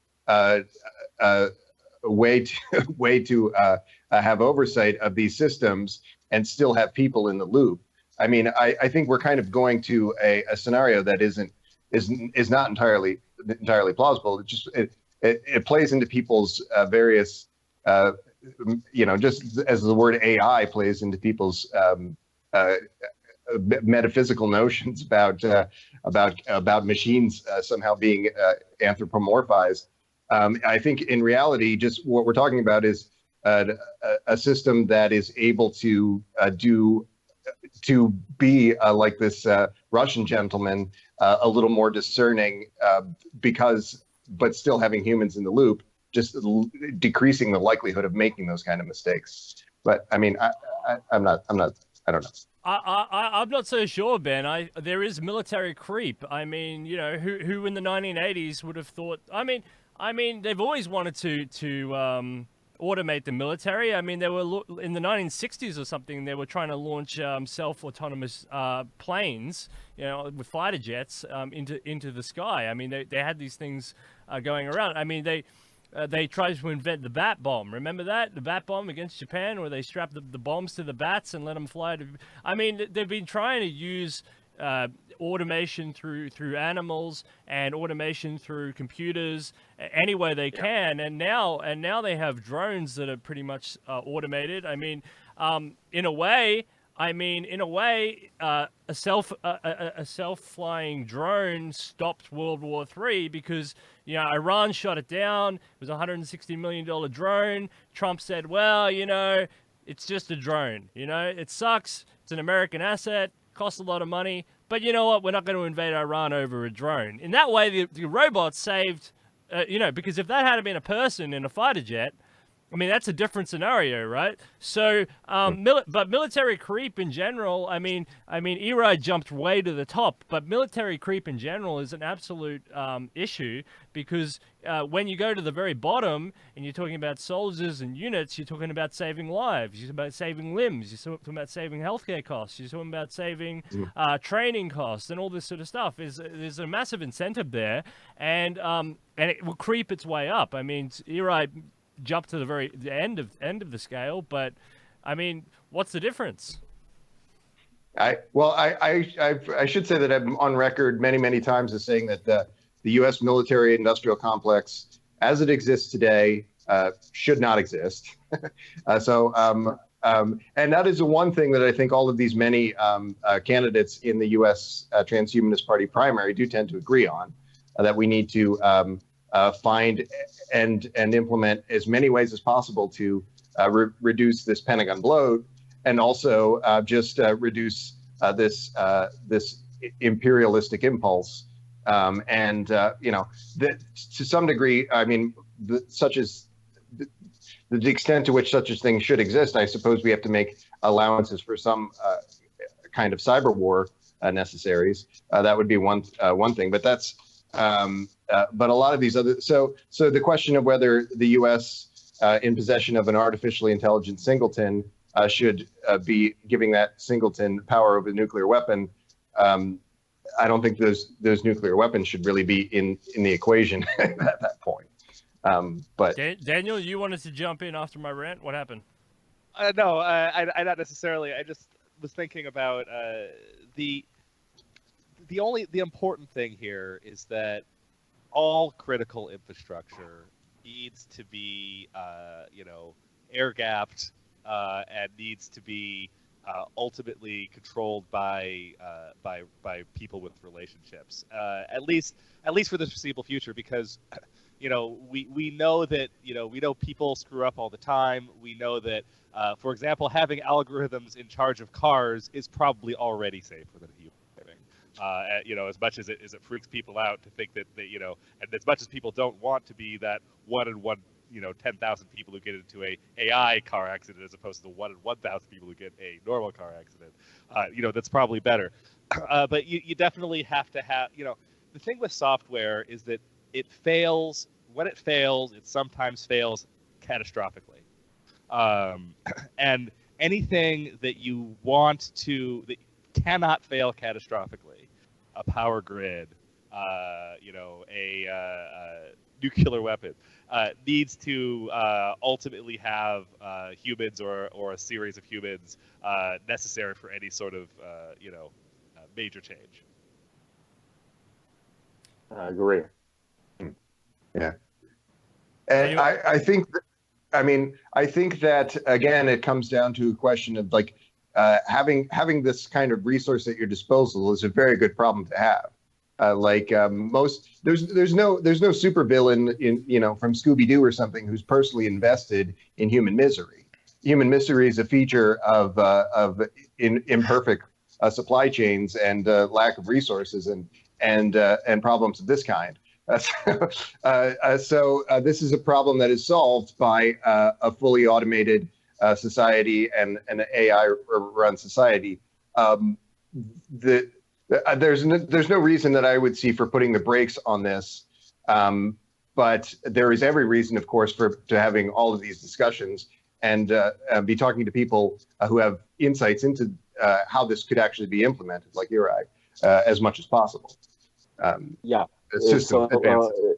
way to have oversight of these systems and still have people in the loop? I mean, I think we're kind of going to a scenario that is not entirely plausible. It plays into people's various just as the word AI plays into people's metaphysical notions about machines somehow being anthropomorphized. I think in reality, just what we're talking about is a system that is able to be like this Russian gentleman a little more discerning, but still having humans in the loop, just decreasing the likelihood of making those kind of mistakes. But I mean, I don't know. I'm not so sure, Ben. There is military creep. I mean, you know, who in the 1980s would have thought? I mean, they've always wanted to automate the military. I mean, they were in the 1960s or something. They were trying to launch self-autonomous planes, you know, with fighter jets into the sky. I mean, they had these things going around. I mean, they tried to invent the bat bomb. Remember that? The bat bomb against Japan, where they strapped the bombs to the bats and let them fly. I mean, they've been trying to use automation through animals and automation through computers any way they can. And now they have drones that are pretty much automated. I mean, in a way, a self-flying drone stopped World War III because, you know, Iran shot it down. It was a $160 million drone. Trump said, well, you know, it's just a drone. You know, it sucks. It's an American asset. Costs a lot of money. But you know what? We're not going to invade Iran over a drone. In that way, the robots saved, you know, because if that had been a person in a fighter jet, I mean, that's a different scenario, right? So, but military creep in general, I mean, Eray jumped way to the top, but military creep in general is an absolute issue because when you go to the very bottom and you're talking about soldiers and units, you're talking about saving lives, you're talking about saving limbs, you're talking about saving healthcare costs, you're talking about saving training costs and all this sort of stuff. There's a massive incentive there, and it will creep its way up. I mean, Eray jump to the end of the scale, but I mean, what's the difference? I should say that I'm on record many times as saying that the U.S. military industrial complex, as it exists today, should not exist. And that is the one thing that I think all of these many candidates in the U.S. Transhumanist Party primary do tend to agree on, that we need to find and implement as many ways as possible to reduce this Pentagon bloat, and also just reduce this imperialistic impulse. You know, that to some degree, I mean, such as the extent to which such a thing should exist, I suppose we have to make allowances for some kind of cyber war necessaries. That would be one thing, but that's. But a lot of these other, so the question of whether the U.S. In possession of an artificially intelligent singleton should be giving that singleton power over the nuclear weapon, I don't think those nuclear weapons should really be in the equation at that point. But Daniel, you wanted to jump in after my rant. What happened? No, I not necessarily. I just was thinking about the important thing here is that all critical infrastructure needs to be, air gapped and needs to be ultimately controlled by people with relationships. At least for the foreseeable future, because we know that we know people screw up all the time. We know that, for example, having algorithms in charge of cars is probably already safer than human driving. As much as it freaks people out to think that and as much as people don't want to be that 1 in 10,000 people who get into a AI car accident as opposed to the 1 in 1,000 people who get a normal car accident, that's probably better. But you definitely have to have, the thing with software is that it fails. When it fails, it sometimes fails catastrophically. And anything that you want to, that cannot fail catastrophically, a power grid, a nuclear weapon, needs to ultimately have humans or a series of humans necessary for any sort of major change. I agree. Yeah, and I think that again it comes down to a question of like having this kind of resource at your disposal is a very good problem to have. There's no supervillain from Scooby-Doo or something who's personally invested in human misery. Human misery is a feature of imperfect supply chains and lack of resources and problems of this kind. So this is a problem that is solved by a fully automated society and an AI-run society. There's no reason that I would see for putting the brakes on this, but there is every reason, of course, to having all of these discussions and be talking to people who have insights into how this could actually be implemented, like Eray, as much as possible. Yeah. System advances.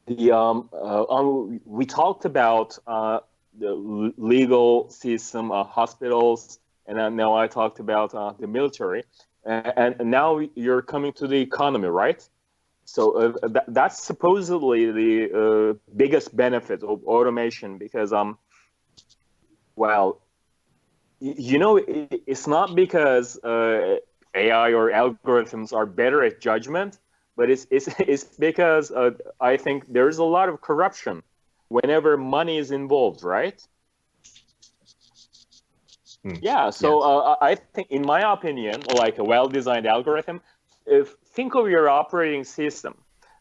We talked about the legal system, hospitals, and now I talked about the military, and now you're coming to the economy, right? So that's supposedly the biggest benefit of automation, because well, you know, it's not because AI or algorithms are better at judgment, but it's because I think there's a lot of corruption whenever money is involved, right? Yeah, so yes. I think, in my opinion, like a well-designed algorithm, think of your operating system.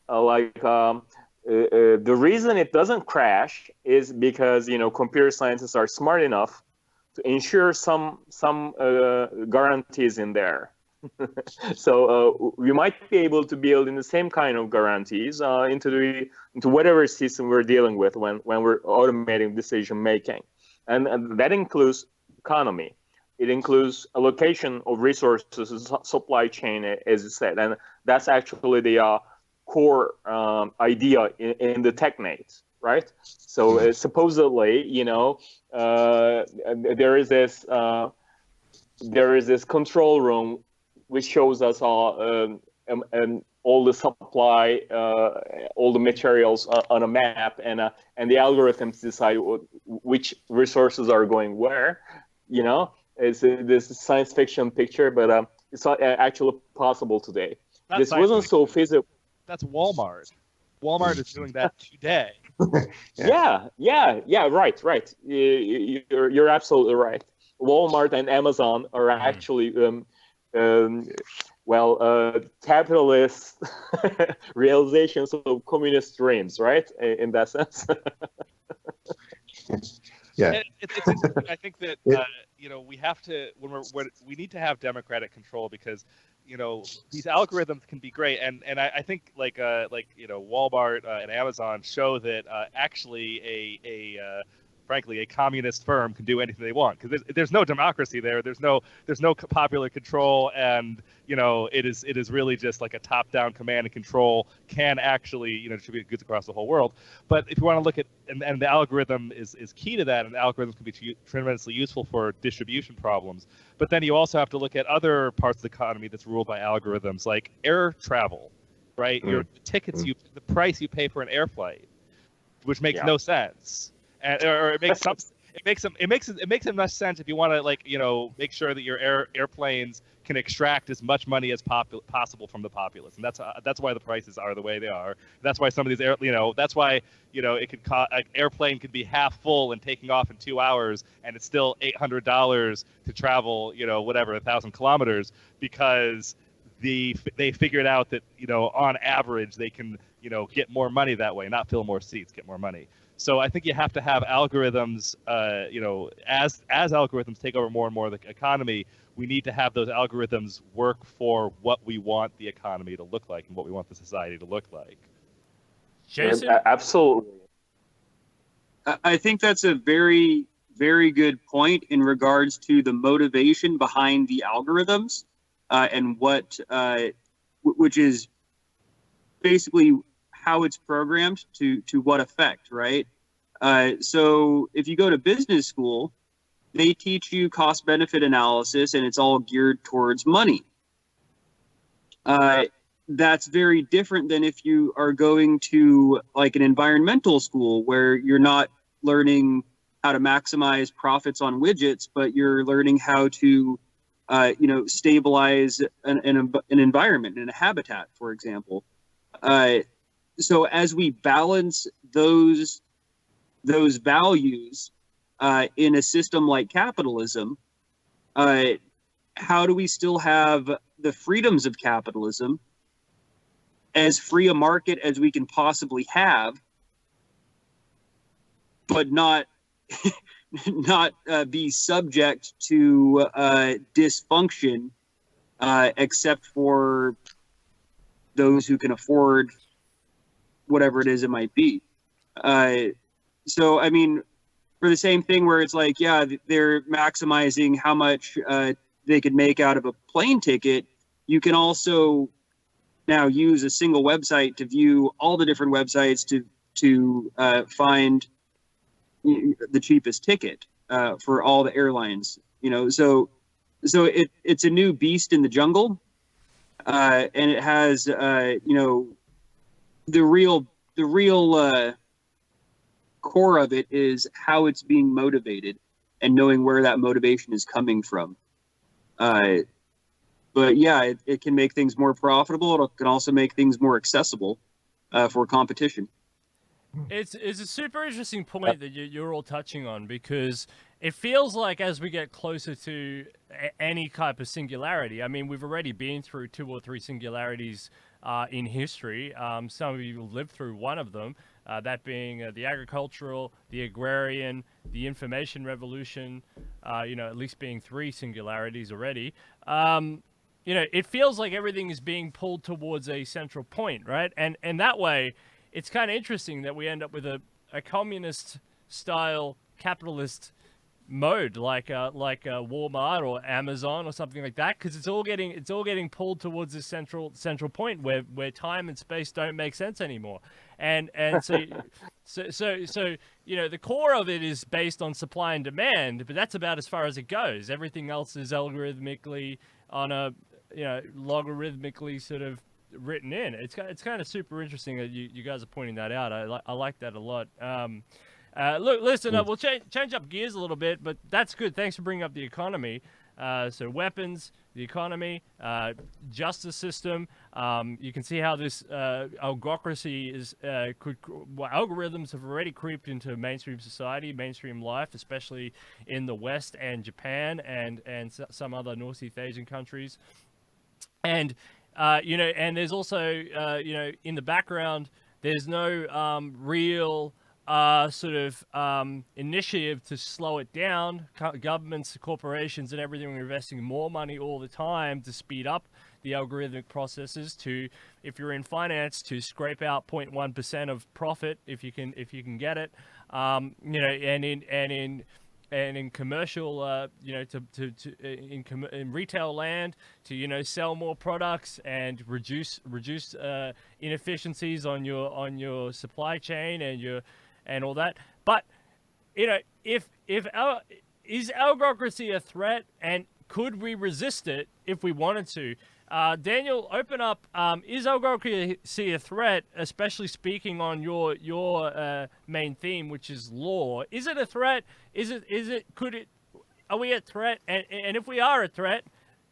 The reason it doesn't crash is because, you know, computer scientists are smart enough to ensure some guarantees in there. So we might be able to build in the same kind of guarantees into whatever system we're dealing with when we're automating decision making, and that includes economy. It includes allocation of resources, supply chain, as you said, and that's actually the core idea in the TechNate, right? So supposedly, you know, there is this control room which shows us all the supply, all the materials on a map, and the algorithms decide which resources are going where. You know, it's this science fiction picture, but it's not actually possible today. This wasn't so feasible. That's Walmart. Walmart is doing that today. Yeah, right. You're absolutely right. Walmart and Amazon are actually capitalist realizations of communist dreams, right? In that sense. Yeah, it's I think that you know, we have to, we need to have democratic control, because, you know, these algorithms can be great, and I think like you know, Walmart and Amazon show that actually frankly a communist firm can do anything they want, because there's no democracy there. There's no popular control, and, you know, it is really just like a top-down command and control can actually, you know, distribute goods across the whole world. But if you want to look at, and the algorithm is key to that, and algorithms can be tremendously useful for distribution problems. But then you also have to look at other parts of the economy that's ruled by algorithms, like air travel, right? Your tickets, the price you pay for an air flight, which makes no sense. Or it makes it much sense if you want to, like, you know, make sure that your airplanes can extract as much money as possible from the populace, and that's why the prices are the way they are. That's why some of these that's why, you know, it could an airplane could be half full and taking off in 2 hours, and it's still $800 to travel, you know, whatever, 1,000 kilometers, because they figured out that, you know, on average they can, you know, get more money that way, not fill more seats, get more money. So I think you have to have algorithms, you know, as algorithms take over more and more of the economy, we need to have those algorithms work for what we want the economy to look like and what we want the society to look like. Jason? Absolutely. I think that's a very, very good point in regards to the motivation behind the algorithms, and which is basically how it's programmed to what effect, right? So if you go to business school, they teach you cost benefit analysis, and it's all geared towards money. That's very different than if you are going to like an environmental school, where you're not learning how to maximize profits on widgets, but you're learning how to stabilize an environment and a habitat, for example. So as we balance those values in a system like capitalism, how do we still have the freedoms of capitalism, as free a market as we can possibly have, but not not be subject to dysfunction, except for those who can afford whatever it is it might be. So, I mean, for the same thing where it's like, yeah, they're maximizing how much they could make out of a plane ticket, you can also now use a single website to view all the different websites to find the cheapest ticket for all the airlines. You know, so it's a new beast in the jungle, and it has you know, the real core of it is how it's being motivated and knowing where that motivation is coming from. But yeah, it can make things more profitable. It can also make things more accessible for competition. It's a super interesting point that you're all touching on, because it feels like as we get closer to any type of singularity, I mean, we've already been through 2 or 3 singularities in history. Some of you lived through one of them, that being the agricultural, the agrarian, the information revolution, you know, at least being 3 singularities already. You know, it feels like everything is being pulled towards a central point, right? And that way, it's kind of interesting that we end up with a communist style capitalist mode like Walmart or Amazon or something like that, because it's all getting pulled towards this central point where time and space don't make sense anymore, and so you know, the core of it is based on supply and demand, but that's about as far as it goes. Everything else is algorithmically on a, you know, logarithmically sort of written in. It's kind of super interesting that you guys are pointing that out. I like that a lot. Look, listen, we'll change up gears a little bit, but that's good. Thanks for bringing up the economy. So weapons, the economy, justice system. You can see how this algocracy is algorithms have already creeped into mainstream society, mainstream life, especially in the West and Japan and some other Northeast Asian countries. And you know, and there's also you know, in the background, there's no real sort of initiative to slow it down. Governments, corporations, and everything are investing more money all the time to speed up the algorithmic processes. To, if you're in finance, to scrape out 0.1% of profit if you can get it. You know, and in commercial, you know, in retail land, to, you know, sell more products and reduce inefficiencies on your supply chain and all that. But, you know, is algocracy a threat, and could we resist it if we wanted to? Daniel, open up. Is algocracy a threat, especially speaking on your main theme, which is law? Is it a threat? Are we a threat? And if we are a threat,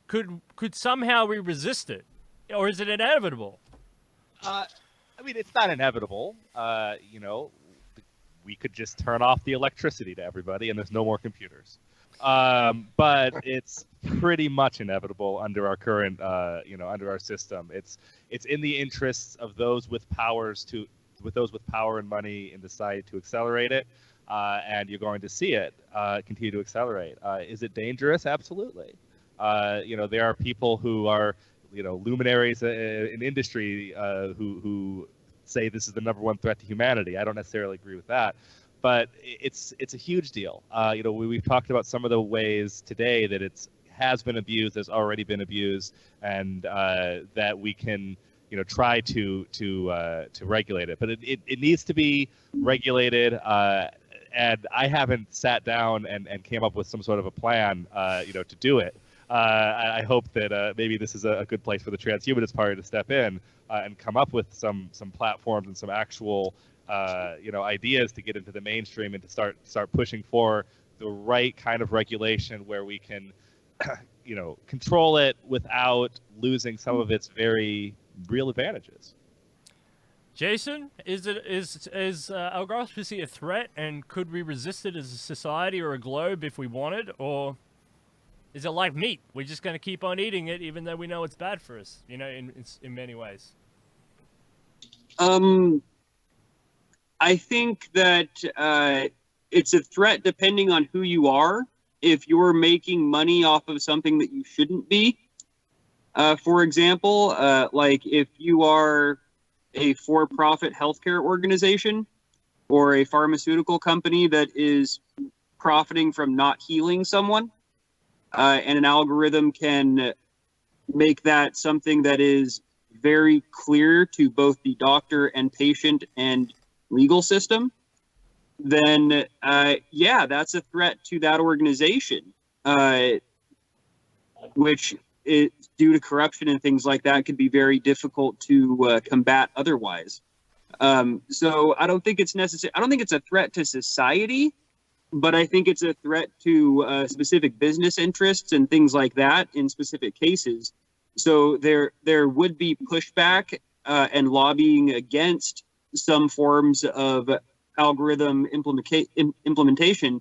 could somehow we resist it, or is it inevitable? I mean, it's not inevitable. You know, we could just turn off the electricity to everybody, and there's no more computers. But it's pretty much inevitable under our current, you know, under our system. It's in the interests of those with power and money in society to accelerate it, and you're going to see it continue to accelerate. Is it dangerous? Absolutely. You know, there are people who are, you know, luminaries in industry who say this is the #1 threat to humanity. I don't necessarily agree with that. But it's a huge deal. You know, we've talked about some of the ways today that has been abused, has already been abused, and that we can, you know, try to regulate it. But it needs to be regulated. And I haven't sat down and came up with some sort of a plan, you know, to do it. I hope that maybe this is a good place for the Transhumanist Party to step in and come up with some platforms and some actual you know, ideas to get into the mainstream and to start pushing for the right kind of regulation where we can, you know, control it without losing some of its very real advantages. Jason, is algocracy a threat, and could we resist it as a society or a globe if we wanted, or? Is it like meat? We're just going to keep on eating it, even though we know it's bad for us. You know, in many ways. I think that it's a threat depending on who you are. If you're making money off of something that you shouldn't be, for example, like if you are a for-profit healthcare organization or a pharmaceutical company that is profiting from not healing someone, and an algorithm can make that something that is very clear to both the doctor and patient and legal system, then yeah, that's a threat to that organization, which is, due to corruption and things like that, could be very difficult to combat otherwise. So I don't think it's necessary. I don't think it's a threat to society, but I think it's a threat to specific business interests and things like that in specific cases. So there would be pushback and lobbying against some forms of algorithm implementation.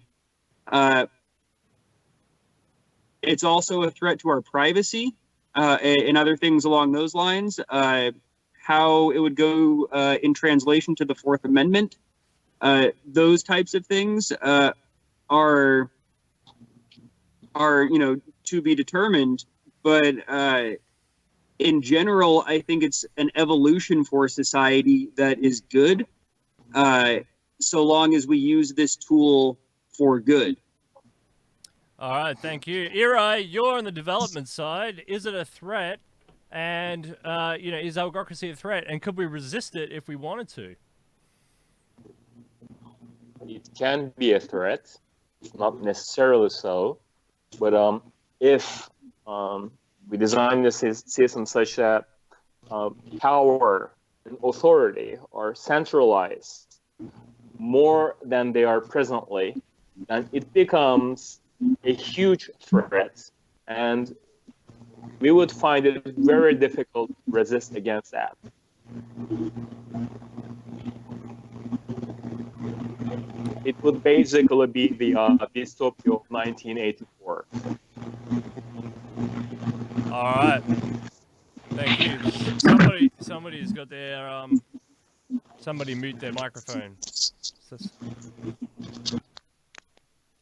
It's also a threat to our privacy and other things along those lines. How it would go in translation to the Fourth Amendment, those types of things are to be determined. But in general, I think it's an evolution for society that is good, so long as we use this tool for good. All right, thank you. Eray, you're on the development side. Is it a threat? And, is Algocracy a threat? And could we resist it if we wanted to? It can be a threat. It's not necessarily so. But if we design the system such that power and authority are centralized more than they are presently, then it becomes a huge threat, and we would find it very difficult to resist against that. It would basically be the dystopia of 1984. All right. Thank you. Somebody's got their somebody mute their microphone.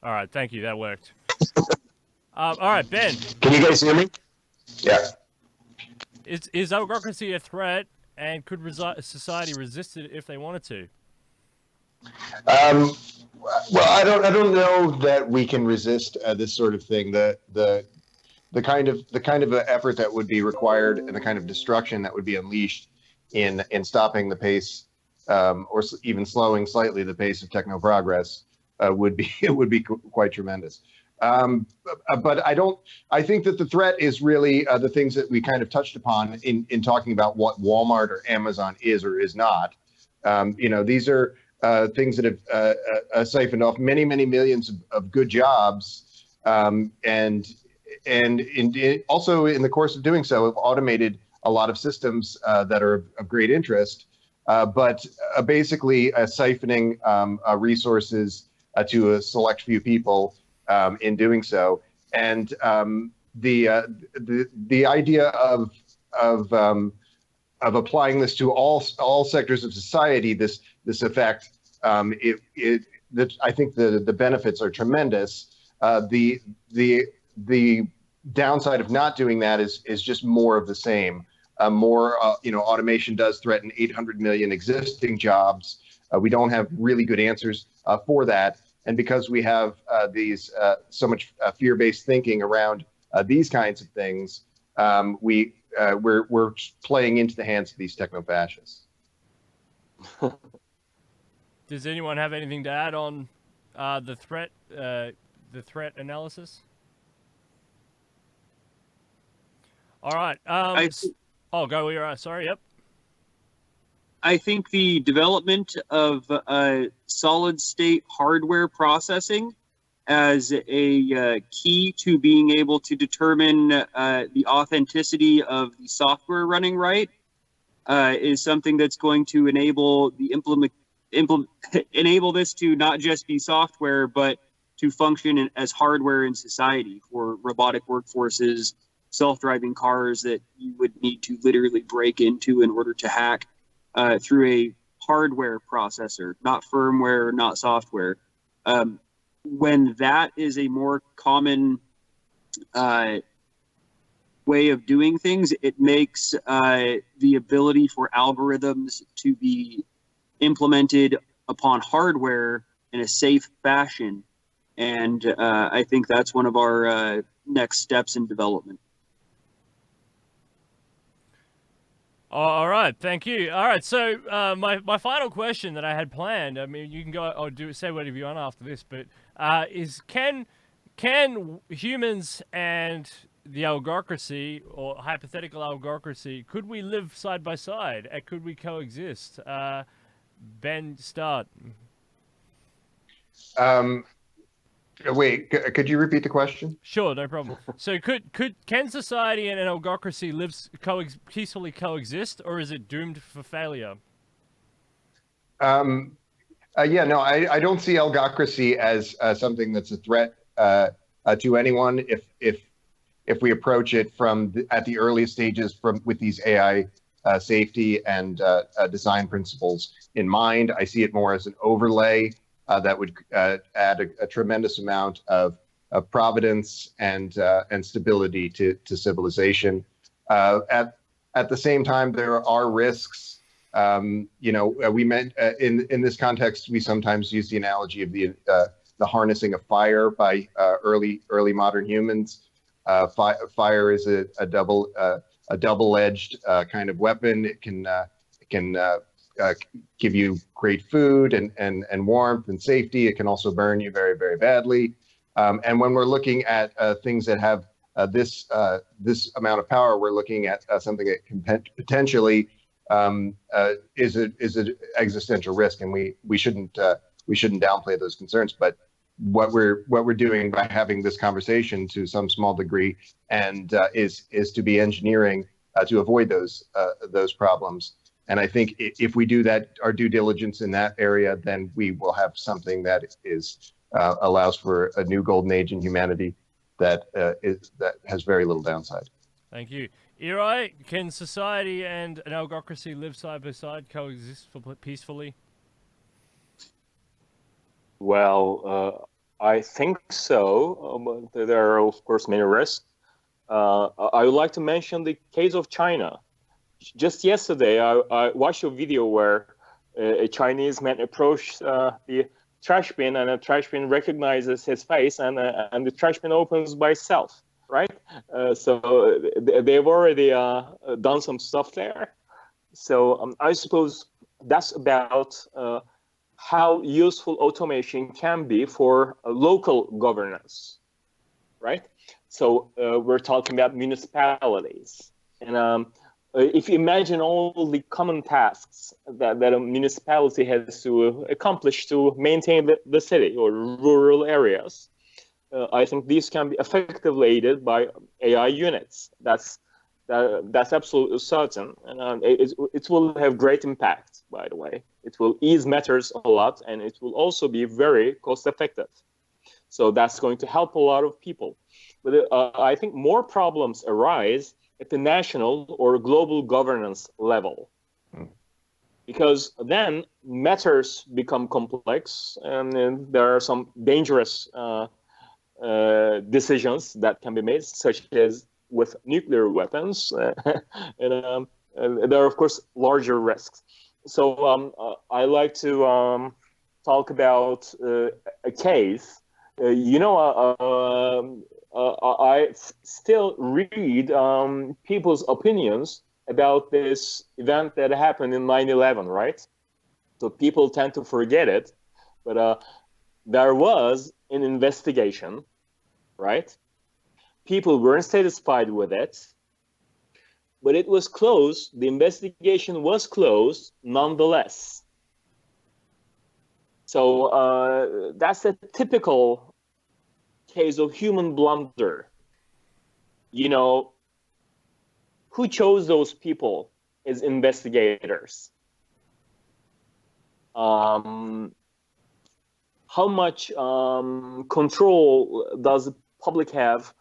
All right, thank you. That worked. All right, Ben. Can you guys hear me? Yeah. Is Algocracy a threat, and could society resist it if they wanted to? Well, I don't know that we can resist this sort of thing. The kind of effort that would be required and the kind of destruction that would be unleashed in stopping the pace, or even slowing slightly the pace of techno progress would be quite tremendous. But I think that the threat is really the things that we kind of touched upon in talking about what Walmart or Amazon is or is not. These are things that have siphoned off many millions of good jobs, and also in the course of doing so have automated a lot of systems that are of great interest, but basically siphoning resources to a select few people in doing so. And the idea of applying this to all sectors of society, this effect, I think the benefits are tremendous. The downside of not doing that is just more of the same. Automation does threaten 800 million existing jobs. We don't have really good answers for that. And because we have these so much fear-based thinking around these kinds of things, we're playing into the hands of these techno-fascists. Does anyone have anything to add on the threat analysis? All right. Go, Eray. Sorry. Yep. I think the development of solid-state hardware processing as a key to being able to determine the authenticity of the software running right is something that's going to enable the enable this to not just be software, but to function as hardware in society for robotic workforces, self-driving cars that you would need to literally break into in order to hack through a hardware processor, not firmware, not software. When that is a more common way of doing things, it makes the ability for algorithms to be implemented upon hardware in a safe fashion. And I think that's one of our next steps in development. All right, thank you. All right, so my final question that I had planned, I mean, you can go or say whatever you want after this, but is can humans and the Algocracy, or hypothetical Algocracy, could we live side by side? Could we coexist? Ben, start. Wait, could you repeat the question? Sure, no problem. So can society and an Algocracy peacefully coexist, or is it doomed for failure? Yeah, no, I don't see Algocracy as something that's a threat to anyone if we approach it at the earliest stages with these AI safety and design principles in mind. I see it more as an overlay that would add a tremendous amount of providence and stability to civilization. At the same time, there are risks. We meant in this context, we sometimes use the analogy of the harnessing of fire by early modern humans. Fire is a double-edged kind of weapon. It can give you great food and warmth and safety. It can also burn you very, very badly. And when we're looking at things that have this amount of power, we're looking at something that can potentially is an existential risk, and we shouldn't downplay those concerns. But what we're doing by having this conversation to some small degree, and is to be engineering to avoid those problems. And I think if we do that, our due diligence in that area, then we will have something that allows for a new golden age in humanity that has very little downside. Thank you. Eray, can society and an Algocracy live side by side, coexist peacefully? Well, I think so. But there are, of course, many risks. I would like to mention the case of China. Just yesterday, I watched a video where a Chinese man approached the trash bin, and a trash bin recognizes his face, and the trash bin opens by itself, right? So they've already done some stuff there. So I suppose that's about how useful automation can be for local governance, right? So we're talking about municipalities. And if you imagine all the common tasks that a municipality has to accomplish to maintain the city or rural areas, I think these can be effectively aided by AI units. That's absolutely certain, and it will have great impact. By the way, it will ease matters a lot, and it will also be very cost effective. So that's going to help a lot of people. But I think more problems arise at the national or global governance level, because then matters become complex, and then there are some dangerous decisions that can be made, such as with nuclear weapons, and there are, of course, larger risks. So I like to talk about a case. I still read people's opinions about this event that happened in 9/11, right? So people tend to forget it, but there was an investigation, right? People weren't satisfied with it, but it was closed. The investigation was closed nonetheless. So that's a typical case of human blunder. Who chose those people as investigators? How how much control does the public have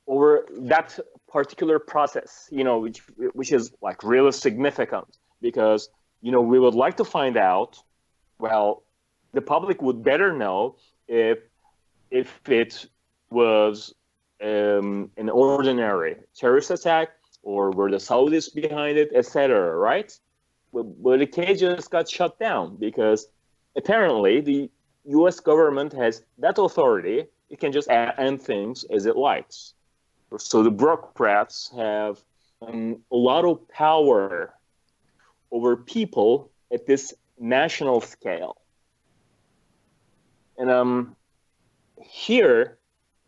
over that particular process, which is like really significant, because, we would like to find out, well, the public would better know if it was an ordinary terrorist attack, or were the Saudis behind it, etc., right? But the case just got shut down because apparently the US government has that authority. It can just end things as it likes. So the bureaucrats have a lot of power over people at this national scale. And here,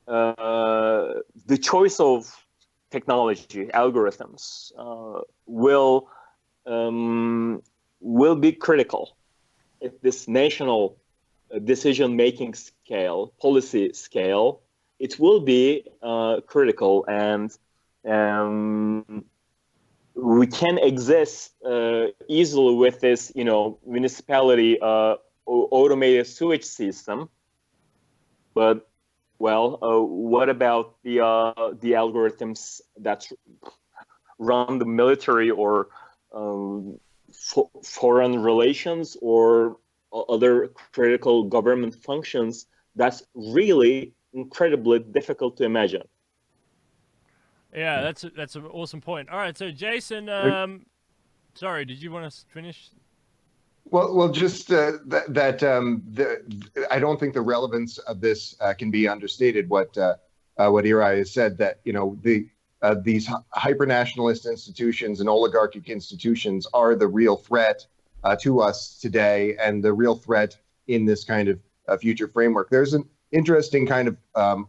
the choice of technology, algorithms, will be critical at this national decision-making scale, policy scale. It will be critical, and we can exist easily with this, municipality automated sewage system. But what about the algorithms that run the military or foreign relations or other critical government functions? That's really incredibly difficult to imagine. Yeah, that's an awesome point. All right, so Jason, sorry, did you want to finish? Well, just I don't think the relevance of this can be understated. What Eray has said, that these hyper-nationalist institutions and oligarchic institutions are the real threat to us today, and the real threat in this kind of future framework. There's an interesting kind of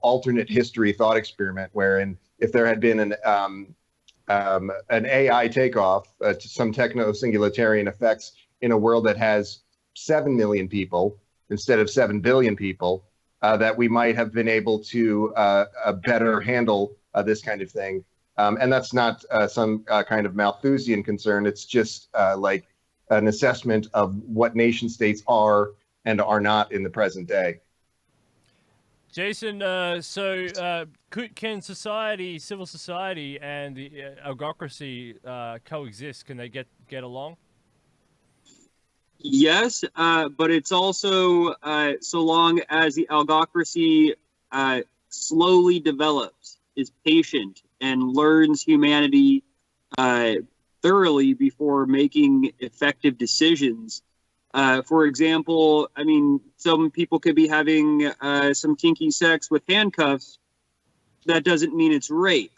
alternate history thought experiment wherein, if there had been an AI takeoff to some techno-singularitarian effects in a world that has 7 million people instead of 7 billion people, that we might have been able to better handle this kind of thing. And that's not some kind of Malthusian concern. It's just like an assessment of what nation states are and are not in the present day. Jason, can civil society and the Algocracy coexist? Can they get along? Yes, but it's also so long as the Algocracy slowly develops, is patient, and learns humanity thoroughly before making effective decisions. For example, I mean, some people could be having some kinky sex with handcuffs. That doesn't mean it's rape.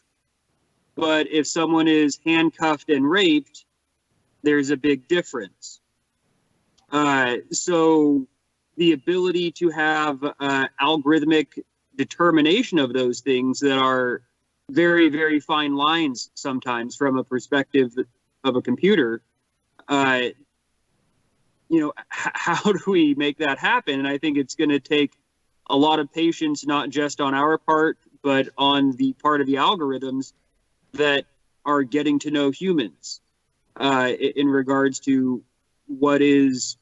But if someone is handcuffed and raped, there's a big difference. So the ability to have algorithmic determination of those things that are very, very fine lines sometimes from a perspective of a computer, how do we make that happen? And I think it's going to take a lot of patience, not just on our part, but on the part of the algorithms that are getting to know humans in regards to what is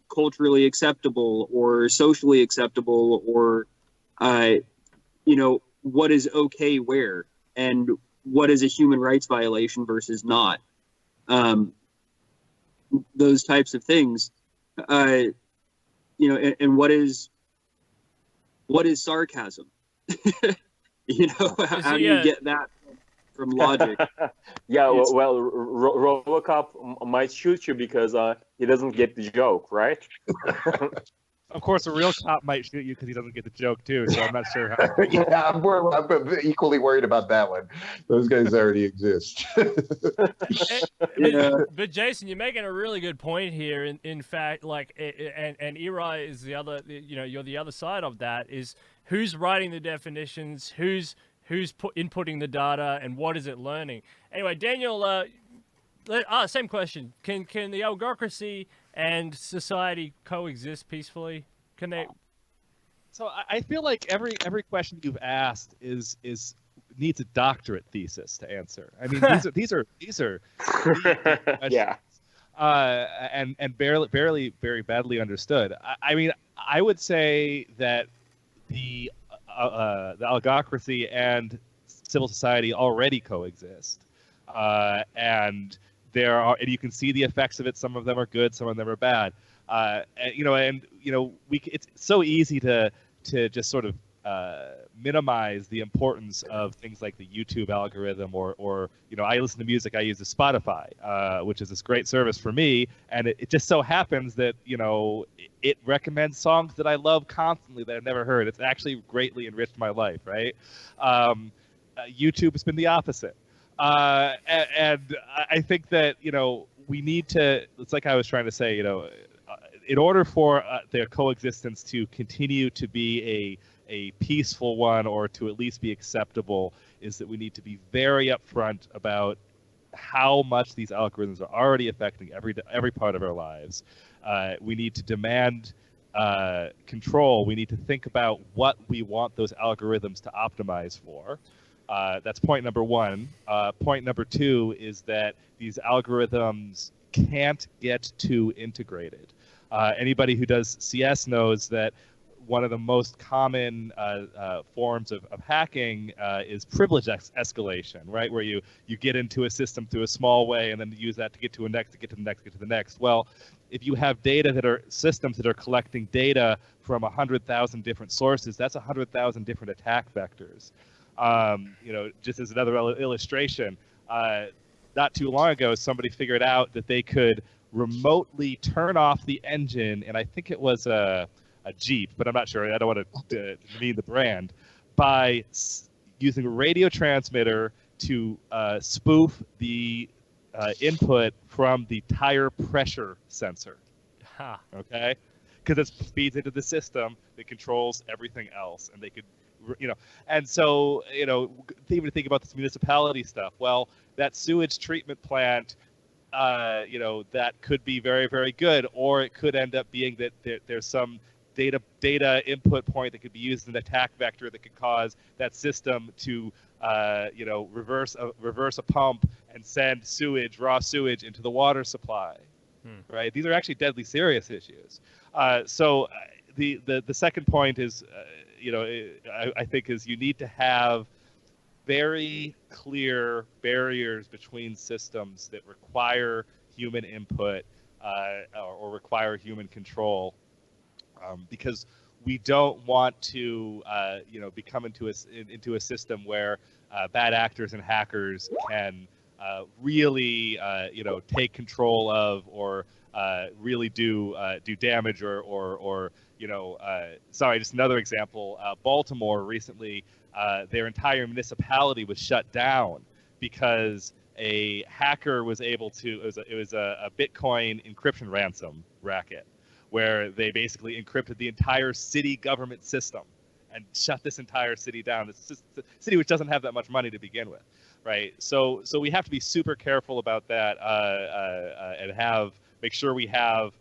culturally acceptable or socially acceptable, or what is okay where, and what is a human rights violation versus not. Those types of things, and what is sarcasm? How do you get that from logic? Yeah, well, Robocop might shoot you because he doesn't get the joke, right? Of course, a real cop might shoot you because he doesn't get the joke too. So I'm not sure how. Yeah, I'm equally worried about that one. Those guys already exist. But Jason, you're making a really good point here. In fact, like, and Eray is the other. You're the other side of that. Is who's writing the definitions, who's inputting the data, and what is it learning? Anyway, Daniel, same question. Can the Algocracy and society coexist peacefully? Can they? So I feel like every question you've asked needs a doctorate thesis to answer. I mean, these are Yeah. and barely very badly understood. I mean, I would say that the Algocracy and civil society already coexist, and and you can see the effects of it. Some of them are good, some of them are bad. It's so easy to just sort of minimize the importance of things like the YouTube algorithm, or I listen to music. I use the Spotify, which is this great service for me, and it just so happens that it recommends songs that I love constantly that I've never heard. It's actually greatly enriched my life, right? YouTube has been the opposite, and I think that we need to. It's like I was trying to say, in order for their coexistence to continue to be a peaceful one, or to at least be acceptable, is that we need to be very upfront about how much these algorithms are already affecting every part of our lives. We need to demand control. We need to think about what we want those algorithms to optimize for. That's point number one. Point number two is that these algorithms can't get too integrated. Anybody who does CS knows that one of the most common forms of hacking is privilege escalation, right? Where you get into a system through a small way and then use that to get to a next, to get to the next, get to the next. Well, if you have systems that are collecting data from 100,000 different sources, that's 100,000 different attack vectors. Just as another illustration, not too long ago, somebody figured out that they could remotely turn off the engine, and I think it was a Jeep, but I'm not sure. I don't want to demean the brand, by using a radio transmitter to spoof the input from the tire pressure sensor. Ha. Okay, because it feeds into the system that controls everything else, and they could, and so even think about this municipality stuff. Well, that sewage treatment plant, that could be very, very good, or it could end up being that there's some data input point that could be used as an attack vector that could cause that system to reverse a pump and send raw sewage into the water supply. Right? These are actually deadly serious issues. So the second point is, I think is you need to have very clear barriers between systems that require human input or require human control. Because we don't want to, become into a system where bad actors and hackers can really, take control of, or really do damage, or sorry, just another example. Baltimore recently, their entire municipality was shut down because a hacker was able to. It was a Bitcoin encryption ransom racket, where they basically encrypted the entire city government system and shut this entire city down. It's just a city which doesn't have that much money to begin with, right? So we have to be super careful about that, and make sure we have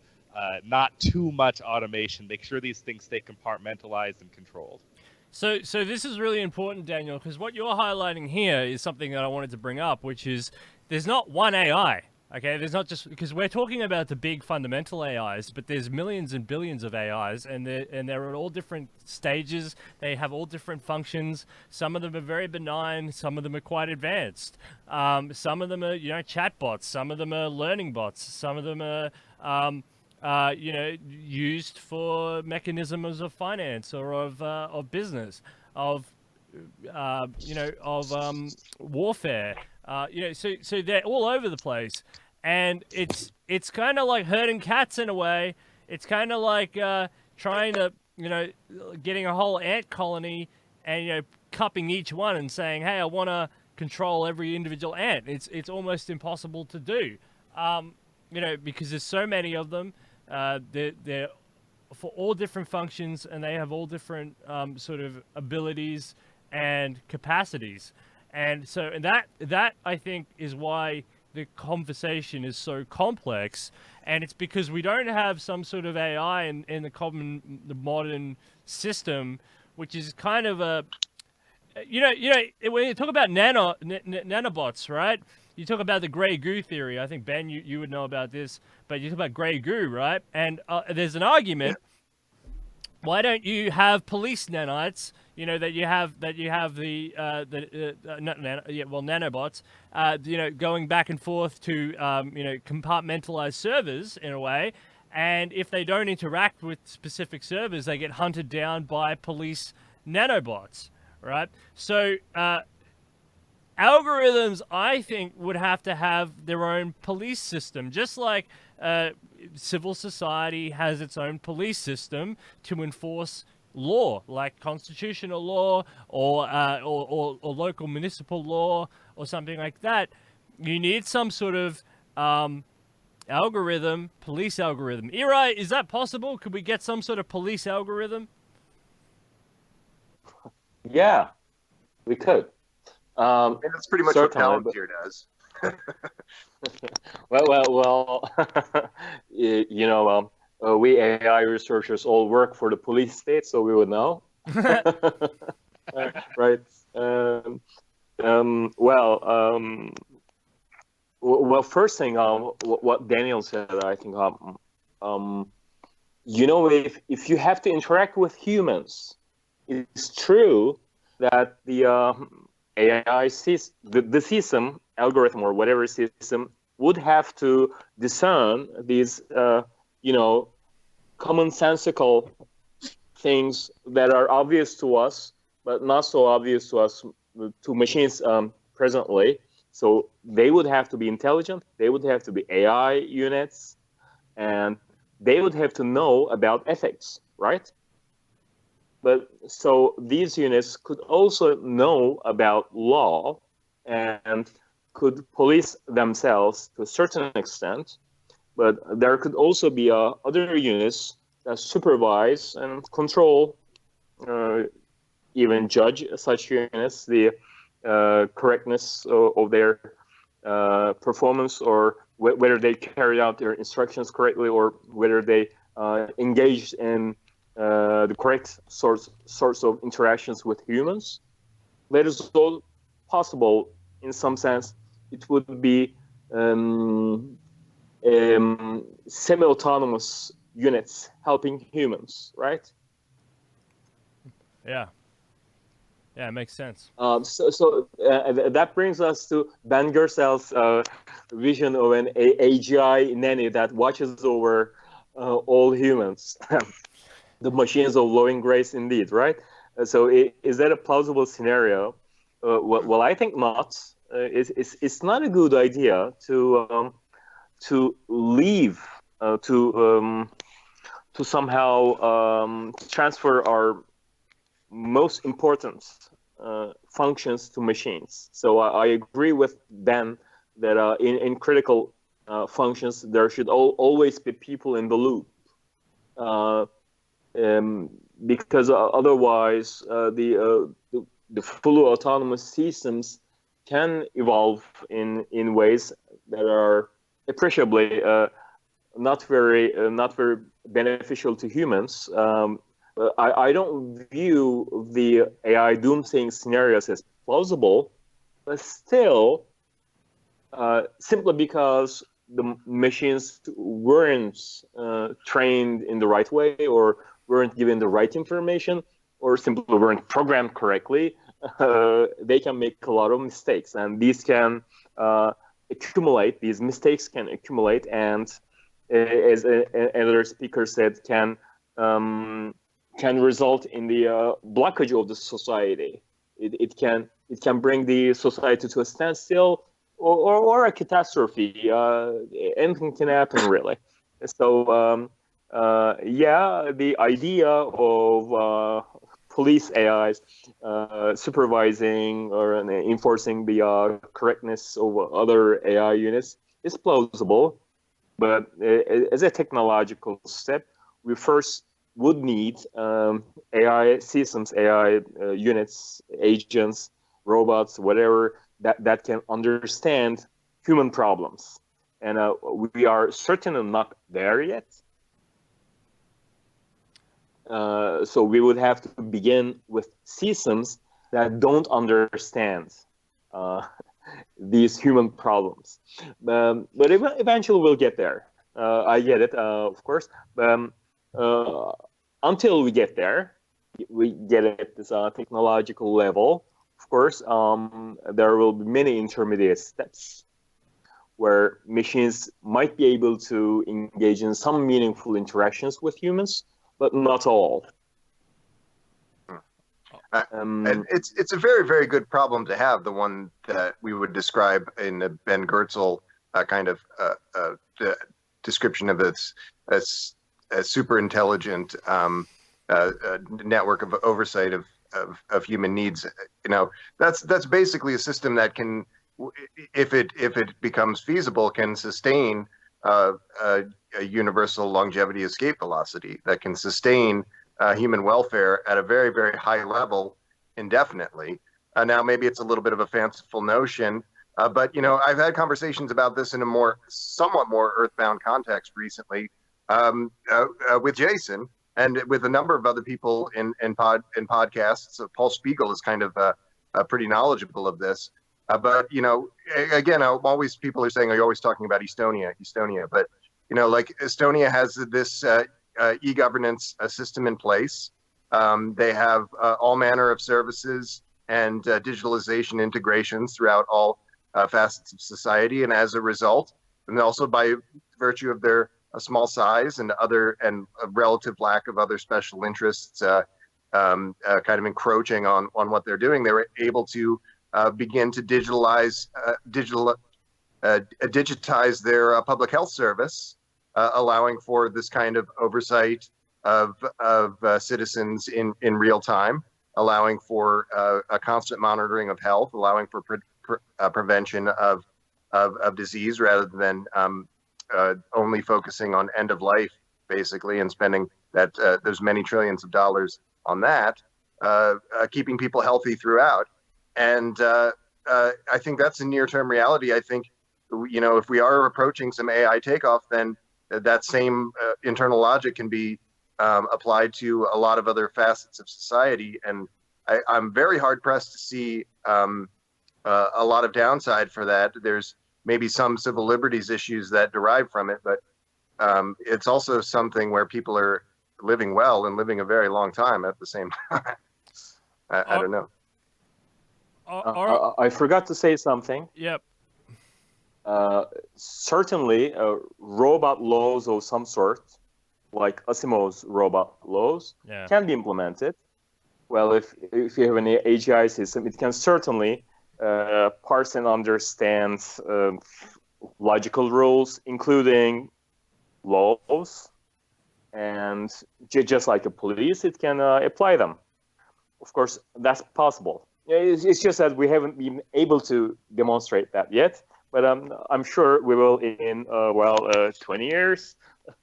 not too much automation. Make sure these things stay compartmentalized and controlled. So this is really important, Daniel, because what you're highlighting here is something that I wanted to bring up, which is there's not one AI. Okay, there's not just, because we're talking about the big fundamental AIs, but there's millions and billions of AIs, and they're at all different stages. They have all different functions. Some of them are very benign. Some of them are quite advanced. Some of them are, chatbots. Some of them are learning bots. Some of them are, used for mechanisms of finance or of business, of warfare. So they're all over the place. And it's kind of like herding cats in a way. It's kind of like trying to, getting a whole ant colony and, cupping each one and saying, hey, I want to control every individual ant. It's almost impossible to do, because there's so many of them. They're for all different functions, and they have all different sort of abilities and capacities. And so that I think is why the conversation is so complex, and it's because we don't have some sort of AI in the modern system, which is kind of a, when you talk about nanobots, right? you talk about the grey goo theory. I think, Ben, you would know about this, but you talk about grey goo, right? And there's an argument. Why don't you have police nanites? You know that you have the nanobots. Going back and forth to compartmentalized servers in a way, and if they don't interact with specific servers, they get hunted down by police nanobots, right? So algorithms, I think, would have to have their own police system, just like civil society has its own police system to enforce law, like constitutional law or local municipal law or something like that. You need some sort of algorithm, police algorithm. Eray, is that possible? Could we get some sort of police algorithm? Yeah, we could. And that's pretty much what Palantir does. Well. We AI researchers all work for the police state, so we would know. Right. Well, first thing, what Daniel said, I think, if you have to interact with humans, it's true that the AI the system, algorithm or whatever system, would have to discern these, commonsensical things that are obvious to us, but not so obvious to us, to machines presently. So they would have to be intelligent, they would have to be AI units, and they would have to know about ethics, right? But so these units could also know about law and could police themselves to a certain extent. But there could also be other units that supervise and control, even judge such units, the correctness of their performance, or whether they carried out their instructions correctly, or whether they engaged in the correct sorts of interactions with humans. That is all possible in some sense. It would be semi-autonomous units helping humans, right? Yeah, it makes sense. So that brings us to Ben Gersell's vision of an AGI nanny that watches over all humans. The machines of loving grace, indeed, right? So is that a plausible scenario? Well, I think not. It's not a good idea to leave, to somehow transfer our most important functions to machines. So I agree with Ben that in critical functions there should always be people in the loop, because otherwise the fully autonomous systems can evolve in ways that are appreciably not very beneficial to humans. I don't view the AI doomsaying scenarios as plausible, but still, simply because the machines weren't trained in the right way, or weren't given the right information, or simply weren't programmed correctly, they can make a lot of mistakes, and these can accumulate. These mistakes can accumulate, and as another speaker said, can result in the blockage of the society. It can bring the society to a standstill, or a catastrophe. Anything can happen, really. So the idea of police AIs supervising or enforcing the correctness of other AI units is plausible, but as a technological step, we first would need AI systems, AI units, agents, robots, whatever, that can understand human problems. And we are certainly not there yet. So we would have to begin with systems that don't understand these human problems. But eventually we'll get there. I get it, of course. Until we get there, we get at this technological level, of course, there will be many intermediate steps where machines might be able to engage in some meaningful interactions with humans, but not all. And it's a very, very good problem to have, the one that we would describe in the Ben Goertzel kind of the description of this as a super intelligent network of oversight of human needs. You know, that's basically a system that can, if it becomes feasible, can sustain a universal longevity escape velocity that can sustain human welfare at a very, very high level indefinitely. Now, maybe it's a little bit of a fanciful notion, but, you know, I've had conversations about this in a somewhat more earthbound context recently with Jason and with a number of other people in podcasts. So Paul Spiegel is kind of pretty knowledgeable of this. But, you know, again, people are saying, are you always talking about Estonia? But, you know, like Estonia has this e-governance system in place. They have all manner of services and digitalization integrations throughout all facets of society. And as a result, and also by virtue of their small size and a relative lack of other special interests kind of encroaching on what they're doing, they were able to begin to digitize their public health service, allowing for this kind of oversight of citizens in real time, allowing for a constant monitoring of health, allowing for prevention of disease rather than only focusing on end of life, basically, and spending those many trillions of dollars on that, keeping people healthy throughout. And I think that's a near-term reality. I think, you know, if we are approaching some AI takeoff, then that same internal logic can be applied to a lot of other facets of society. And I'm very hard-pressed to see a lot of downside for that. There's maybe some civil liberties issues that derive from it, but it's also something where people are living well and living a very long time at the same time. I don't know. I forgot to say something. Yep. Certainly, robot laws of some sort, like Asimov's robot laws, can be implemented. Well, if you have an AGI system, it can certainly parse and understand logical rules, including laws, and just like the police, it can apply them. Of course, that's possible. It's just that we haven't been able to demonstrate that yet, but I'm sure we will in 20 years,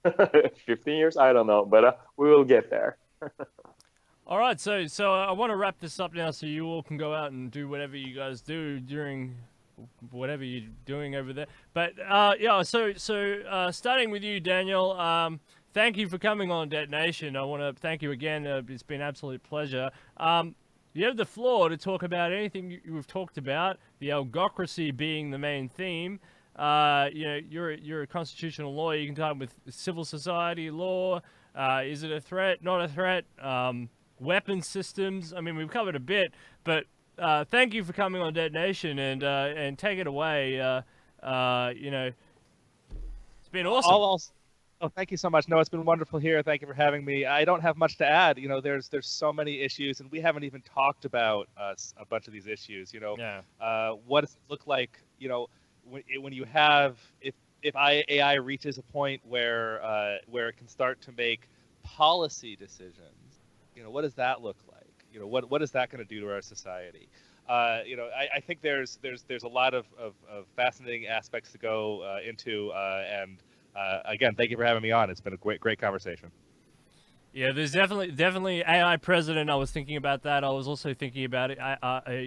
15 years, I don't know, but we will get there. All right, so I want to wrap this up now, so you all can go out and do whatever you guys do during whatever you're doing over there. But yeah, so starting with you, Daniel. Thank you for coming on Detonation. I want to thank you again. It's been an absolute pleasure. You have the floor to talk about anything you've talked about, the Algocracy being the main theme. You know, you're a constitutional lawyer. You can talk with civil society law. Is it a threat? Not a threat? Weapon systems. I mean, we've covered a bit, but thank you for coming on Detonation and take it away. You know, it's been awesome. Oh, thank you so much. No, it's been wonderful here. Thank you for having me. I don't have much to add. You know, there's so many issues, and we haven't even talked about a bunch of these issues. You know, what does it look like? You know, when you have if AI reaches a point where it can start to make policy decisions, you know, what does that look like? You know, what is that going to do to our society? You know, I think there's a lot of fascinating aspects to go into, and again, thank you for having me on. It's been a great conversation. Yeah, there's definitely AI president. I was thinking about that. I was also thinking about it.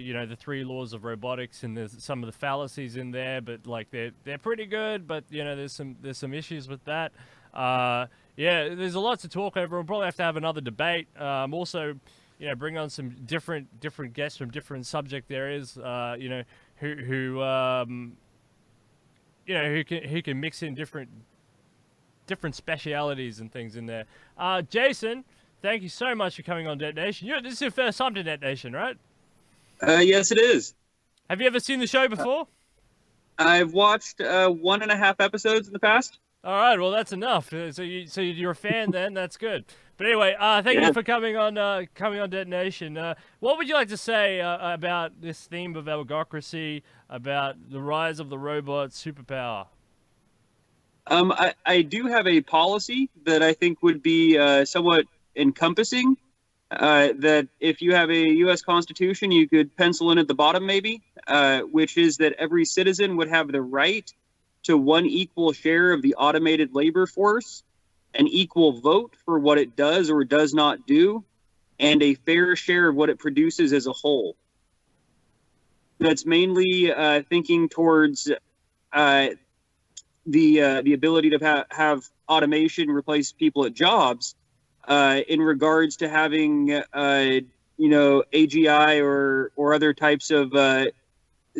You know, the 3 laws of robotics, and there's some of the fallacies in there, but like they're pretty good. But you know, there's some issues with that. Yeah, there's a lot to talk over. We'll probably have to have another debate. Also, you know, bring on some different guests from different subject areas. You know, who who can mix in different specialities and things in there. Jason, thank you so much for coming on Detonation. This is your first time to Detonation, right? Yes, it is. Have you ever seen the show before? I've watched 1.5 episodes in the past. All right, well that's enough. So you're a fan then. That's good. But anyway, thank you for coming on Detonation. What would you like to say about this theme of Algocracy, about the rise of the robot superpower? I do have a policy that I think would be somewhat encompassing. That if you have a U.S. Constitution, you could pencil in at the bottom maybe, which is that every citizen would have the right to one equal share of the automated labor force, an equal vote for what it does or does not do, and a fair share of what it produces as a whole. That's mainly thinking towards the ability to have automation replace people at jobs, in regards to having AGI or other types of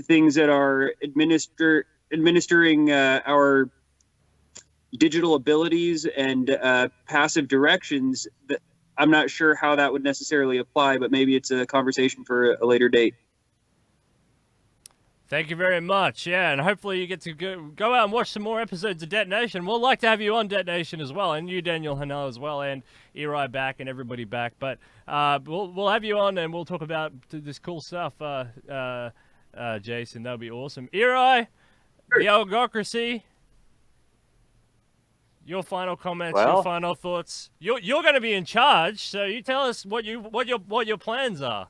things that are administering our digital abilities and passive directions. That I'm not sure how that would necessarily apply, but maybe it's a conversation for a later date. Thank you very much. Yeah, and hopefully you get to go out and watch some more episodes of Detonation. We'll like to have you on Detonation as well, and you, Daniel Hornal, as well, and Eray back, and everybody back. But we'll have you on, and we'll talk about this cool stuff, Jason. That'll be awesome. Eray, the Algocracy. Your final comments, your final thoughts. You're going to be in charge, so you tell us what your plans are.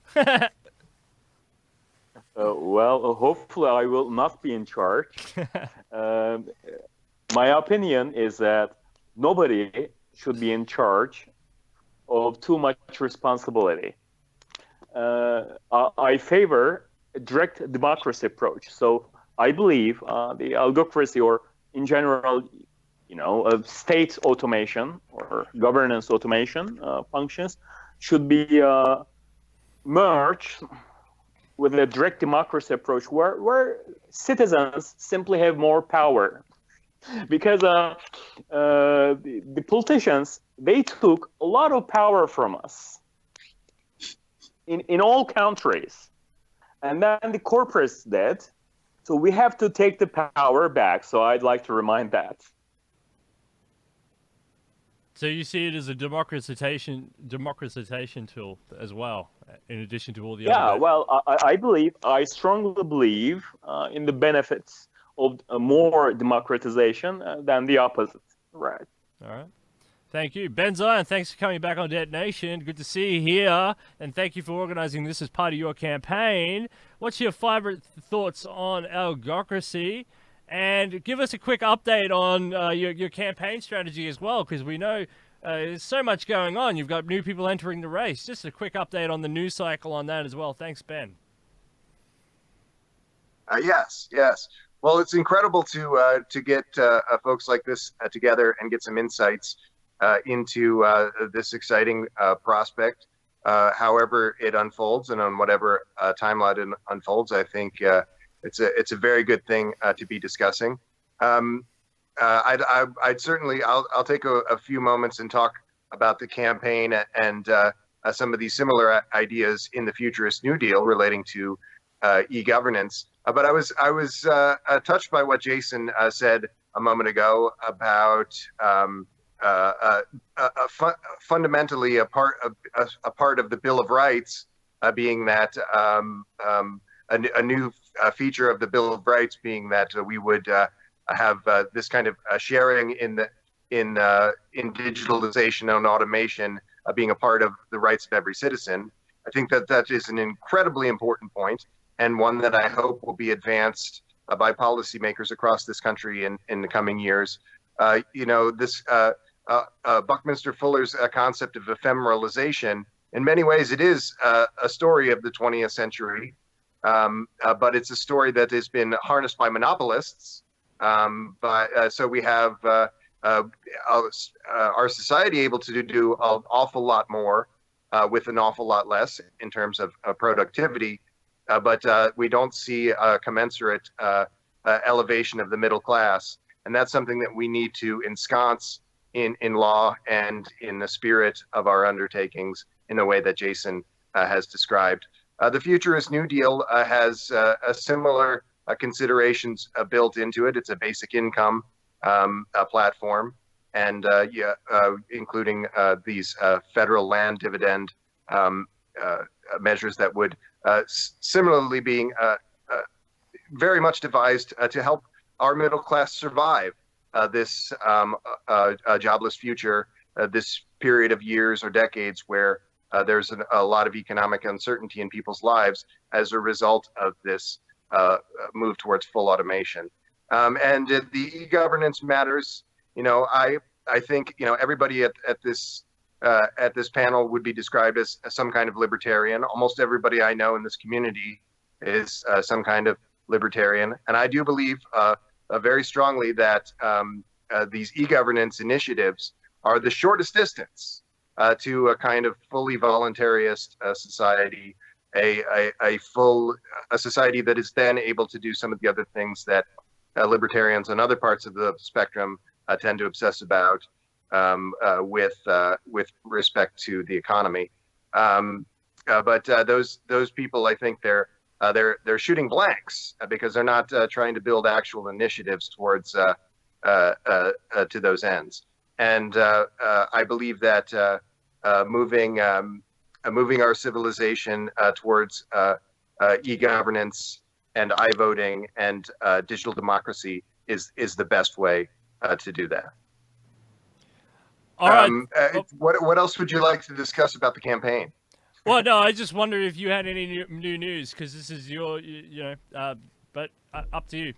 Well, hopefully I will not be in charge. My opinion is that nobody should be in charge of too much responsibility. I favor a direct democracy approach. So I believe the algocracy, or in general, state automation or governance automation functions should be merged with a direct democracy approach where citizens simply have more power. Because the politicians, they took a lot of power from us in all countries. And then the corporates did. So we have to take the power back. So I'd like to remind that. So you see it as a democratization tool as well, in addition to all the other... Yeah, well, I strongly believe in the benefits of more democratization than the opposite. Right. All right. Thank you. Ben Zion, thanks for coming back on Detonation. Good to see you here, and thank you for organizing this as part of your campaign. What's your favorite thoughts on Algocracy? And give us a quick update on your campaign strategy as well, because we know there's so much going on. You've got new people entering the race. Just a quick update on the news cycle on that as well. Thanks, Ben. Yes. Well, it's incredible to get folks like this together and get some insights into this exciting prospect. However it unfolds and on whatever timeline it unfolds, I think it's a very good thing to be discussing. I'd certainly I'll take a few moments and talk about the campaign and some of these similar ideas in the Futurist New Deal relating to e-governance. But I was touched by what Jason said a moment ago about fundamentally a part of the Bill of Rights being that a new feature of the Bill of Rights being that we would have this kind of sharing in digitalization and automation being a part of the rights of every citizen. I think that is an incredibly important point, and one that I hope will be advanced by policymakers across this country in the coming years. This Buckminster Fuller's concept of ephemeralization, in many ways, it is a story of the 20th century, but it's a story that has been harnessed by monopolists. So we have our society able to do an awful lot more with an awful lot less in terms of productivity. but we don't see a commensurate elevation of the middle class. And that's something that we need to ensconce in law and in the spirit of our undertakings in the way that Jason has described. The Futurist New Deal has a similar considerations built into it. It's a basic income platform, and including these federal land dividend measures that would similarly being very much devised to help our middle class survive this jobless future, this period of years or decades where there's a lot of economic uncertainty in people's lives as a result of this move towards full automation. And the e-governance matters. I think everybody at this panel would be described as some kind of libertarian. Almost everybody I know in this community is some kind of libertarian, and I do believe very strongly that these e-governance initiatives are the shortest distance to a kind of fully voluntarist society, a society that is then able to do some of the other things that libertarians on other parts of the spectrum tend to obsess about with respect to the economy. But those people, I think they're shooting blanks because they're not trying to build actual initiatives towards to those ends. And I believe that moving our civilization towards e-governance and i-voting and digital democracy is the best way to do that. All right. What else would you like to discuss about the campaign? Well, no, I just wondered if you had any new news, because this is your, but up to you.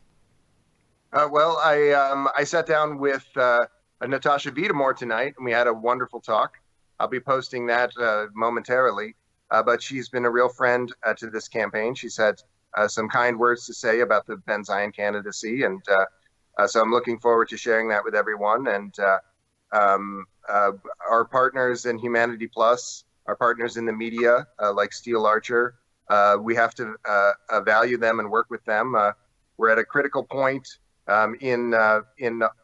Well, I sat down with Natasha Vitamore tonight, and we had a wonderful talk. I'll be posting that momentarily, but she's been a real friend to this campaign. She's had some kind words to say about the Ben Zion candidacy, and so I'm looking forward to sharing that with everyone. And our partners in Humanity Plus, our partners in the media, like Steele Archer, we have to value them and work with them. We're at a critical point in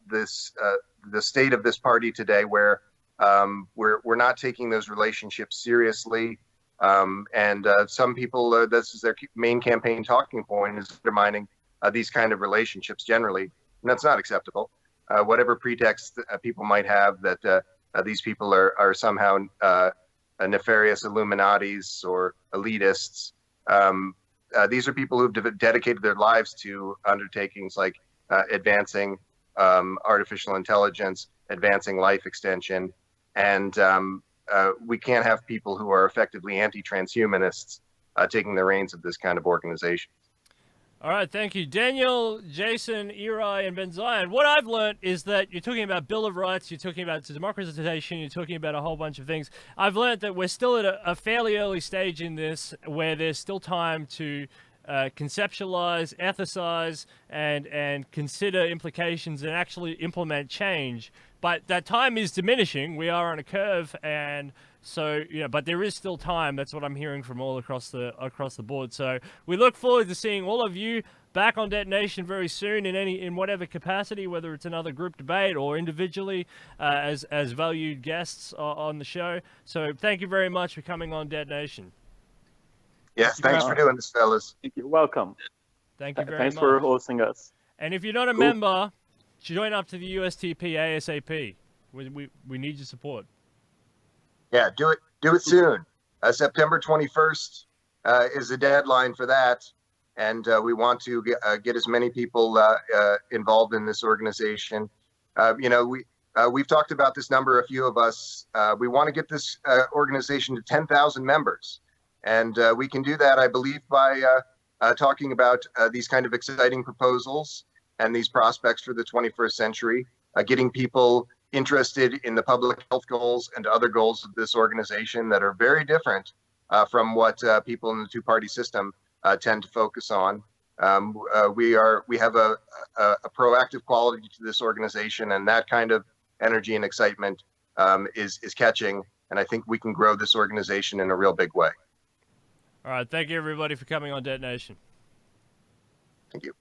this the state of this party today, where we're not taking those relationships seriously, and some people this is their main campaign talking point, is undermining these kind of relationships generally, and that's not acceptable. Whatever pretext people might have that these people are somehow nefarious Illuminatis or elitists. These are people who've dedicated their lives to undertakings like advancing artificial intelligence, advancing life extension, and we can't have people who are effectively anti-transhumanists taking the reins of this kind of organization. All right, thank you. Daniel, Jason, Eray, and Ben Zion. What I've learned is that you're talking about Bill of Rights, you're talking about democratization, you're talking about a whole bunch of things. I've learned that we're still at a fairly early stage in this, where there's still time to conceptualize, ethicize, and consider implications and actually implement change. But that time is diminishing. We are on a curve, and so but there is still time. That's what I'm hearing from all across the board. So we look forward to seeing all of you back on Detonation very soon in whatever capacity, whether it's another group debate or individually as valued guests on the show. So thank you very much for coming on Detonation. Yes, thanks for doing this, fellas. Thank you. Welcome. Thank you very Thanks much. for hosting us. And if you're not a member, join up to the USTP ASAP. We need your support. Yeah, do it soon. September 21st is the deadline for that, and we want to get as many people involved in this organization. We've talked about this number, a few of us. We want to get this organization to 10,000 members, and we can do that, I believe, by talking about these kind of exciting proposals and these prospects for the 21st century, getting people interested in the public health goals and other goals of this organization that are very different from what people in the two-party system tend to focus on. We have a proactive quality to this organization, and that kind of energy and excitement is catching, and I think we can grow this organization in a real big way. All right, thank you everybody for coming on Detonation. Thank you.